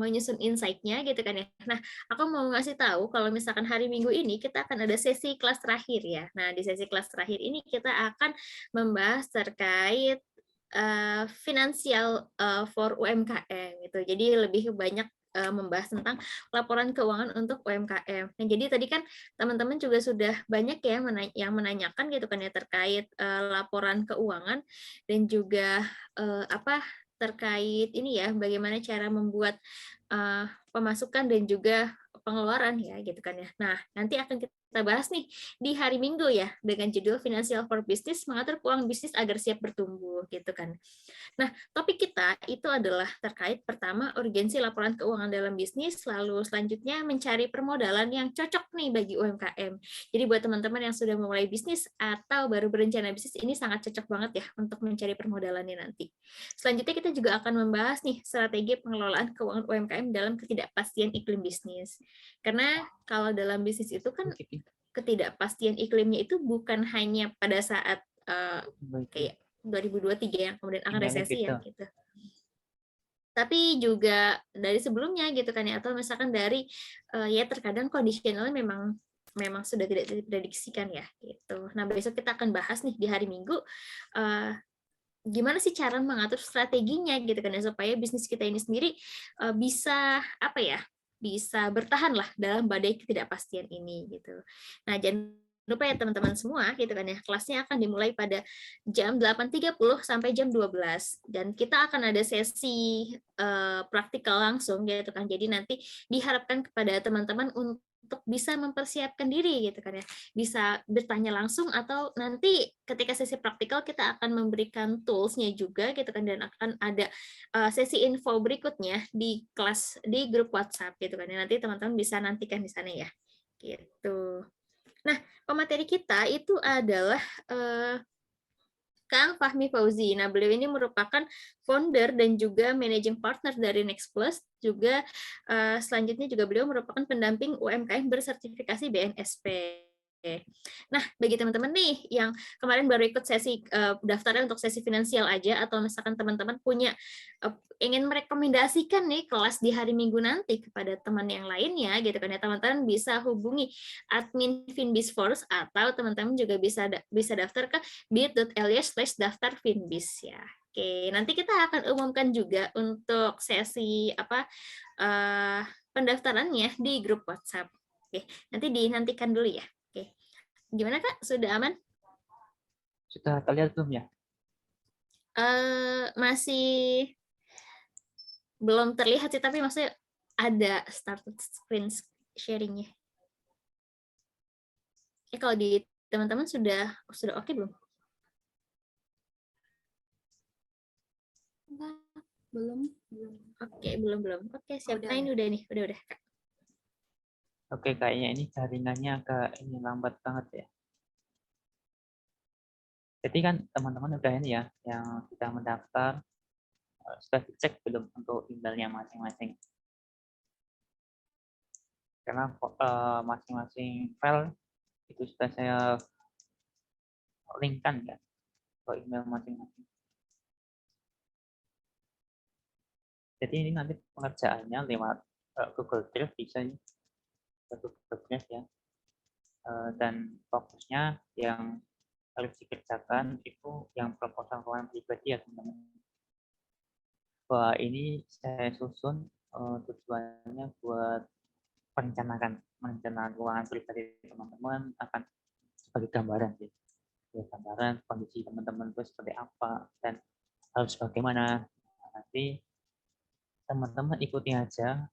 Menyusun insight-nya gitu kan ya. Nah, aku mau ngasih tahu kalau misalkan hari Minggu ini kita akan ada sesi kelas terakhir ya. Nah, di sesi kelas terakhir ini kita akan membahas terkait finansial for UMKM gitu. Jadi lebih banyak membahas tentang laporan keuangan untuk UMKM. Nah, jadi tadi kan teman-teman juga sudah banyak ya yang menanyakan gitu kan ya terkait laporan keuangan, dan juga apa terkait ini ya, bagaimana cara membuat pemasukan dan juga pengeluaran ya gitu kan ya. Nah, nanti akan kita bahas nih di hari Minggu ya dengan judul Financial for Business, mengatur keuangan bisnis agar siap bertumbuh gitu kan. Nah, topik kita itu adalah terkait pertama urgensi laporan keuangan dalam bisnis, lalu selanjutnya mencari permodalan yang cocok nih bagi UMKM. Jadi buat teman-teman yang sudah memulai bisnis atau baru berencana bisnis, ini sangat cocok banget ya untuk mencari permodalannya nanti. Selanjutnya kita juga akan membahas nih strategi pengelolaan keuangan UMKM dalam ketidakpastian iklim bisnis. Karena kalau dalam bisnis itu kan ketidakpastian iklimnya itu bukan hanya pada saat kayak 2023 yang kemudian akan resesi ya gitu. Tapi juga dari sebelumnya gitu kan ya, atau misalkan dari ya terkadang kondisionalnya memang sudah tidak diprediksikan ya gitu. Nah, besok kita akan bahas nih di hari Minggu gimana sih cara mengatur strateginya gitu kan ya, supaya bisnis kita ini sendiri bisa apa ya, bisa bertahan lah dalam badai ketidakpastian ini gitu. Nah, jangan lupa ya teman-teman semua gitu kan ya, kelasnya akan dimulai pada jam 8.30 sampai jam 12, dan kita akan ada sesi praktikal langsung gitu kan. Jadi nanti diharapkan kepada teman-teman untuk bisa mempersiapkan diri gitu kan ya, bisa bertanya langsung, atau nanti ketika sesi praktikal kita akan memberikan tools-nya juga gitu kan, dan akan ada sesi info berikutnya di kelas di grup WhatsApp gitu kan ya. Nanti teman-teman bisa nantikan di sana ya gitu. Nah, pemateri kita itu adalah Kang Fahmi Fauzi. Nah, beliau ini merupakan founder dan juga managing partner dari Next Plus. Juga selanjutnya juga beliau merupakan pendamping UMKM bersertifikasi BNSP. Nah, bagi teman-teman nih yang kemarin baru ikut sesi daftarnya untuk sesi finansial aja, atau misalkan teman-teman punya ingin merekomendasikan nih kelas di hari Minggu nanti kepada teman yang lainnya gitu kan ya, teman-teman bisa hubungi admin Finbizforce, atau teman-teman juga bisa daftar ke bit.ly/daftar-finbiz ya. Oke, nanti kita akan umumkan juga untuk sesi pendaftarannya di grup WhatsApp. Oke, nanti dinantikan dulu ya. Oke, gimana Kak? Sudah aman? Sudah terlihat belum ya? Masih belum terlihat sih, tapi maksudnya ada started screen sharing-nya. Kalau di teman-teman sudah oke belum? Belum. Oke, belum. Oke, siap. Nah, ini udah nih, udah Kak. Oke, kayaknya ini jaringannya agak lambat banget ya. Jadi kan teman-teman udah ini ya, yang sudah mendaftar, sudah dicek belum untuk emailnya masing-masing? Karena masing-masing file itu sudah saya linkkan ya ke email masing-masing. Jadi ini nanti pengerjaannya lewat Google Drive bisa ya, Google Drive ya. Dan fokusnya yang harus dikerjakan itu yang proposal keuangan pribadi ya teman-teman. Wah, ini saya susun tujuannya buat merencanakan keuangan pribadi teman-teman akan sebagai gambaran sih. Ya, gambaran kondisi teman-teman itu seperti apa dan harus bagaimana. Nanti teman-teman ikuti aja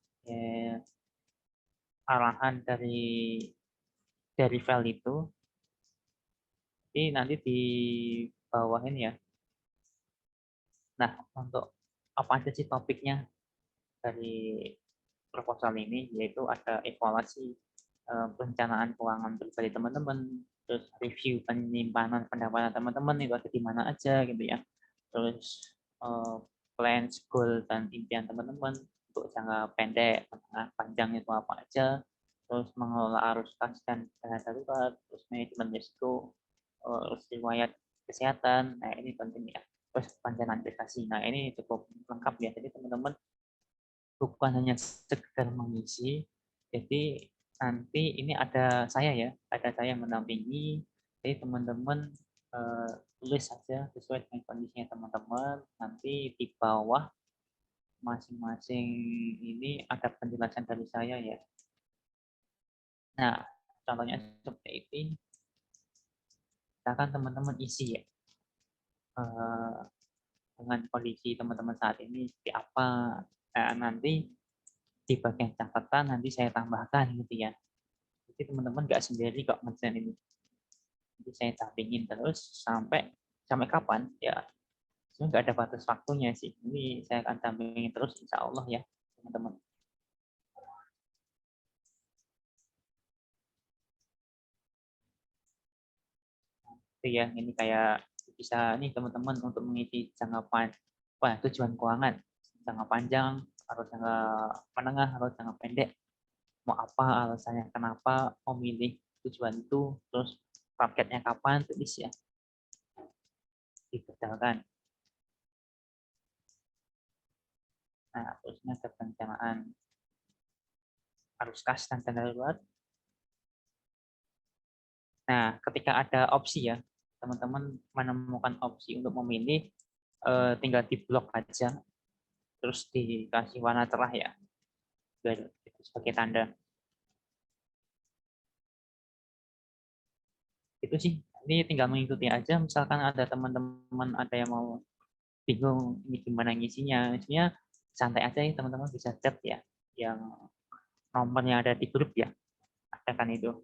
arahan dari file itu. Jadi nanti di bawah ini ya. Nah, untuk apa aja sih topiknya dari proposal ini, yaitu ada evaluasi perencanaan keuangan pribadi teman-teman, terus review penyimpanan pendapatan teman-teman itu ada di mana aja gitu ya, terus plans, goal, dan impian teman-teman untuk jangka pendek, menengah, panjang itu apa aja, terus mengelola arus kas dan dana darurat, terus manajemen risiko, terus riwayat kesehatan, nah ini penting ya, terus perencanaan investasi, nah ini cukup lengkap ya, jadi teman-teman bukan hanya sekedar mengisi, jadi nanti ini ada saya ya, ada saya mendampingi, jadi teman-teman tulis saja sesuai dengan kondisinya teman-teman, nanti di bawah masing-masing ini ada penjelasan dari saya ya. Nah, contohnya seperti ini, misalkan teman-teman isi ya, dengan kondisi teman-teman saat ini seperti apa, nanti di bagian catatan nanti saya tambahkan gitu ya. Jadi teman-teman nggak sendiri kok ngerjain ini. Jadi saya dampingin terus sampai kapan ya. Sebenarnya nggak ada batas waktunya sih. Ini saya akan dampingin terus insya Allah ya teman-teman. Itu ya, ini kayak bisa nih teman-teman untuk mengisi tujuan keuangan jangka panjang atau jangka menengah atau jangka pendek, mau apa alasannya kenapa memilih tujuan itu, terus targetnya kapan, tulis ya, didetailkan. Nah, terusnya ada perencanaan arus kas dan dana darurat. Nah, ketika ada opsi ya, teman-teman menemukan opsi untuk memilih, tinggal diblok aja, terus dikasih warna cerah ya, biar itu sebagai tanda. Itu sih, ini tinggal mengikuti aja. Misalkan ada teman-teman ada yang mau bingung ini gimana ngisinya, isinya santai aja ya teman-teman, bisa chat ya, yang nomornya ada di grup ya, ada kan itu.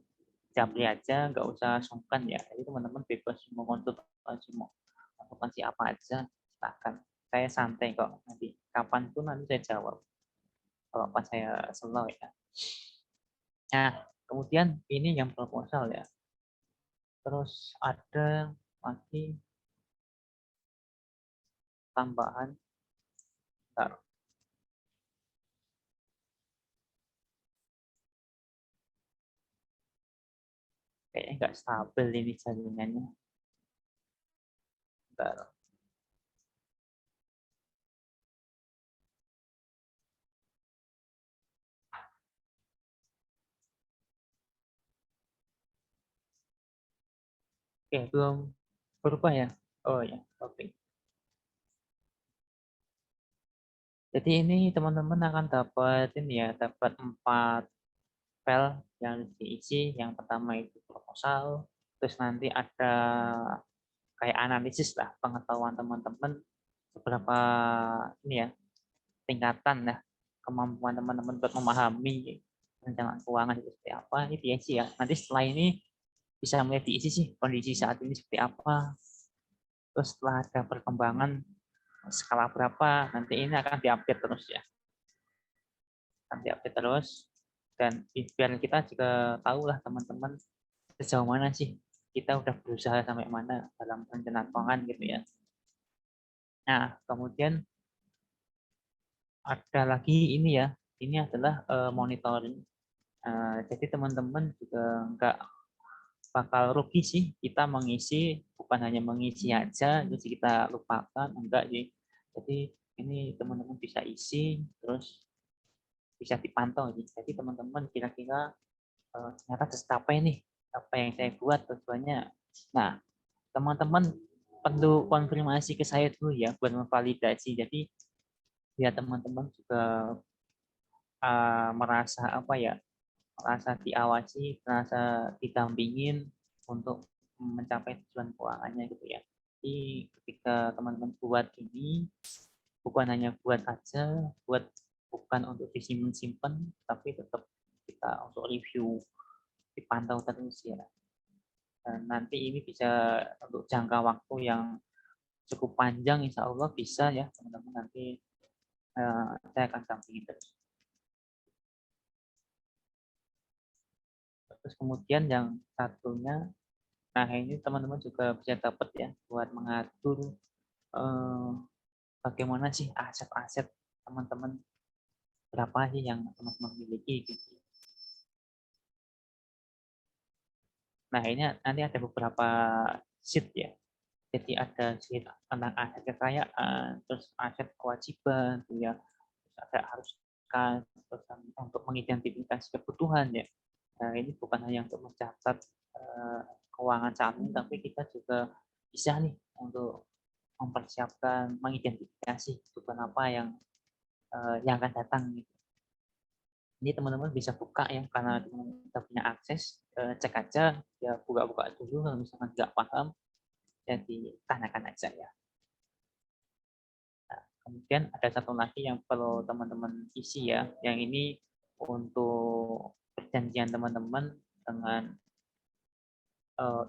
Japri aja, nggak usah sungkan ya. Jadi teman-teman bebas mau konsultasi, mau konsultasi apa aja, silakan. Saya santai kok, nanti kapan pun nanti saya jawab. Kalau pas saya slow ya. Nah, kemudian ini yang proposal ya. Terus ada lagi tambahan. Bentar. Kayaknya nggak stabil ini jaringannya. Bentar. Oke, belum berubah ya? Oh ya, oke. Jadi ini teman-teman akan dapat ini ya, dapat 4 file yang diisi. Yang pertama itu proposal, terus nanti ada kayak analisis lah, pengetahuan teman-teman seberapa ini ya, tingkatan ya, kemampuan teman-teman untuk memahami rencana keuangan itu seperti apa, ini diisi ya. Nanti setelah ini bisa mulai diisi sih kondisi saat ini seperti apa, terus setelah ada perkembangan skala berapa, nanti ini akan diupdate terus ya, akan diupdate terus, dan biar kita juga tahu lah teman-teman sejauh mana sih kita udah berusaha sampai mana dalam perencanaan keuangan gitu ya. Nah, kemudian ada lagi ini ya, ini adalah monitoring. Jadi teman-teman juga nggak bakal rugi sih kita mengisi, bukan hanya mengisi aja terus kita lupakan, enggak sih. Jadi ini teman-teman bisa isi terus bisa dipantau sih. Jadi teman-teman kira-kira ternyata tercapai nih apa yang saya buat tujuannya. Nah, teman-teman perlu konfirmasi ke saya dulu ya buat memvalidasi. Jadi ya teman-teman juga merasa apa ya, merasa diawasi, merasa didampingin untuk mencapai tujuan keuangannya gitu ya. Jadi ketika teman-teman buat ini bukan hanya buat aja, bukan untuk disimpan, tapi tetap kita untuk review, dipantau terus ya. Dan nanti ini bisa untuk jangka waktu yang cukup panjang, insya Allah bisa ya teman-teman, nanti saya akan dampingin terus. Terus kemudian yang satunya, nah ini teman-teman juga bisa dapat ya buat mengatur bagaimana sih aset-aset teman-teman, berapa sih yang teman-teman miliki gitu. Nah ini nanti ada beberapa sheet ya. Jadi ada sheet tentang aset kekayaan, terus aset kewajiban, gitu ya. Terus ada harus kas, terus untuk mengidentifikasi kebutuhan ya. Nah, ini bukan hanya untuk mencatat keuangan saat ini, tapi kita juga bisa nih untuk mempersiapkan, mengidentifikasi kebutuhan apa yang akan datang. Gitu. Ini teman-teman bisa buka ya, karena teman-teman kita punya akses, cek aja, ya buka-buka dulu, kalau misalkan nggak paham, jadi tanyakan aja ya. Nah, kemudian ada satu lagi yang perlu teman-teman isi ya, yang ini untuk perjanjian teman-teman dengan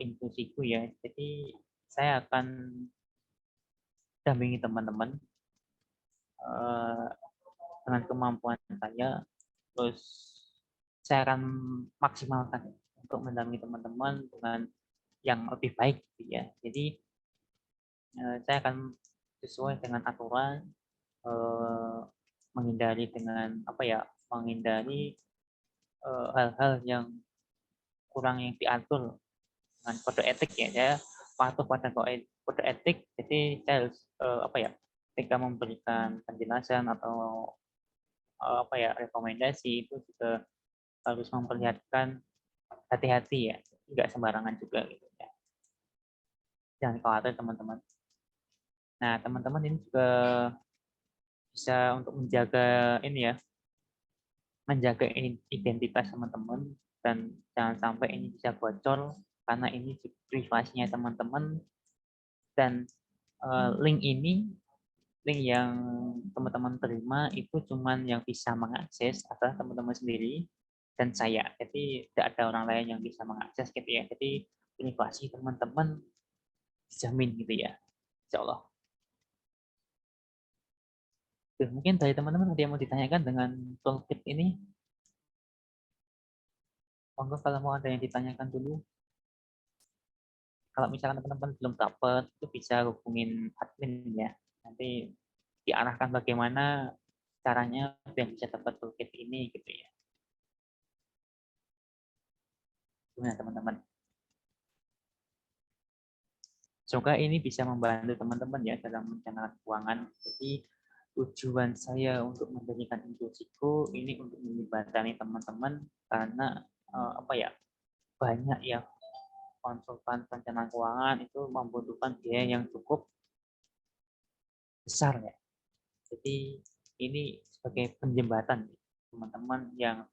inklusiku ya. Jadi saya akan dampingi teman-teman dengan kemampuan saya, terus saya akan maksimalkan untuk mendampingi teman-teman dengan yang lebih baik gitu ya. Jadi saya akan sesuai dengan aturan, menghindari dengan apa ya, menghindari hal-hal yang kurang yang diatur dengan kode etik ya. Saya patuh pada kode etik, jadi saya harus apa ya, ketika memberikan penjelasan atau apa ya, rekomendasi itu juga harus memperlihatkan hati-hati ya, nggak sembarangan juga gitu ya. Jangan khawatir teman-teman. Nah teman-teman ini juga bisa untuk menjaga ini ya, menjaga identitas teman-teman, dan jangan sampai ini bisa bocor karena ini privasinya teman-teman, dan link yang teman-teman terima itu cuman yang bisa mengakses adalah teman-teman sendiri dan saya. Jadi tidak ada orang lain yang bisa mengakses gitu ya. Jadi privasi teman-teman dijamin gitu ya, insya Allah. Mungkin dari teman-teman ada yang mau ditanyakan dengan toolkit ini? Monggo kalau mau ada yang ditanyakan dulu. Kalau misalkan teman-teman belum dapat, itu bisa hubungin admin ya. Nanti diarahkan bagaimana caranya biar bisa dapat toolkit ini gitu ya. Gimana teman-teman? Semoga ini bisa membantu teman-teman ya dalam merencanakan keuangan. Jadi tujuan saya untuk mendirikan Inklusiku ini untuk menjembatani teman-teman, karena apa ya, banyak ya konsultan perencanaan keuangan itu membutuhkan biaya yang cukup besar ya. Jadi ini sebagai penjembatan teman-teman yang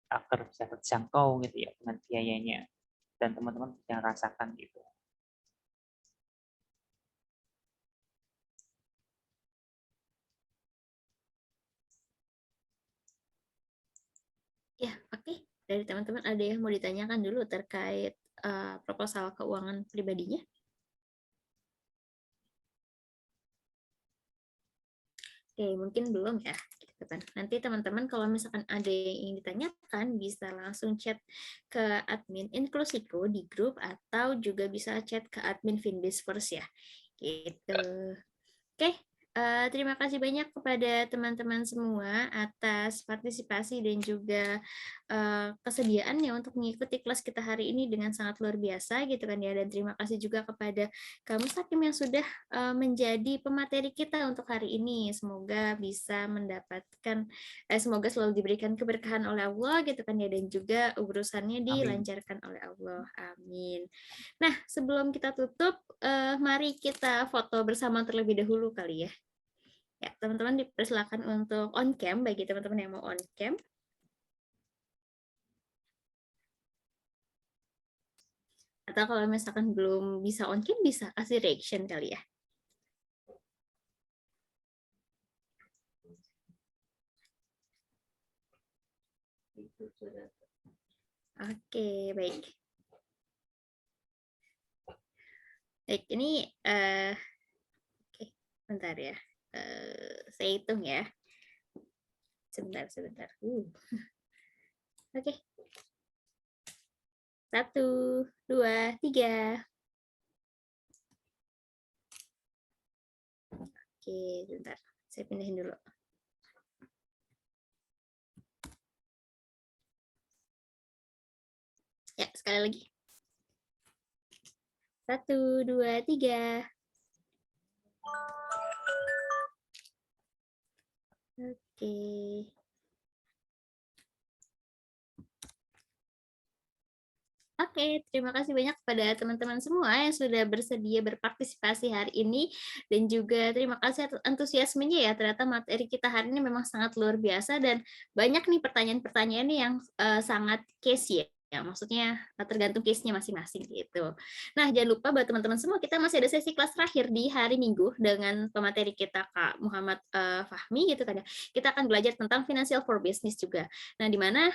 agar bisa terjangkau gitu ya dengan biayanya, dan teman-teman bisa rasakan gitu. Ya, oke. Dari teman-teman ada yang mau ditanyakan dulu terkait proposal keuangan pribadinya? Oke, mungkin belum ya. Gitu kan. Nanti teman-teman kalau misalkan ada yang ingin ditanyakan, bisa langsung chat ke admin Inklusiku di grup, atau juga bisa chat ke admin Finbis First ya. Gitu. Oke, Terima kasih banyak kepada teman-teman semua atas partisipasi dan juga kesediaannya untuk mengikuti kelas kita hari ini dengan sangat luar biasa gitu kan ya. Dan terima kasih juga kepada kamu Sakim yang sudah menjadi pemateri kita untuk hari ini. Semoga bisa mendapatkan, semoga selalu diberikan keberkahan oleh Allah gitu kan ya, dan juga urusannya dilancarkan oleh Allah. Amin. Nah, sebelum kita tutup, mari kita foto bersama terlebih dahulu kali ya. Ya, teman-teman dipersilakan untuk on cam bagi teman-teman yang mau on cam. Atau kalau misalkan belum bisa on cam, bisa kasih reaction kali ya. Oke, baik. Baik, ini oke, bentar ya. Saya hitung ya. Sebentar. Oke. 1, 2, 3. Oke, sebentar. Saya pindahin dulu. Ya, sekali lagi. 1, 2, 3. Oke. Oke, terima kasih banyak kepada teman-teman semua yang sudah bersedia berpartisipasi hari ini, dan juga terima kasih atas antusiasmenya ya. Ternyata materi kita hari ini memang sangat luar biasa dan banyak nih pertanyaan-pertanyaan yang sangat case ya, maksudnya tergantung case-nya masing-masing gitu. Nah, jangan lupa buat teman-teman semua, kita masih ada sesi kelas terakhir di hari Minggu dengan pemateri kita Kak Muhammad Fahmi gitu kan ya. Kita akan belajar tentang financial for business juga. Nah, di mana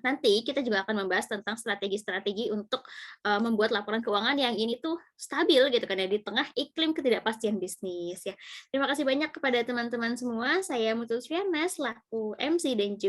nanti kita juga akan membahas tentang strategi-strategi untuk membuat laporan keuangan yang ini tuh stabil gitu kan ya, di tengah iklim ketidakpastian bisnis ya. Terima kasih banyak kepada teman-teman semua. Saya Mutul Sriana selaku MC dan juga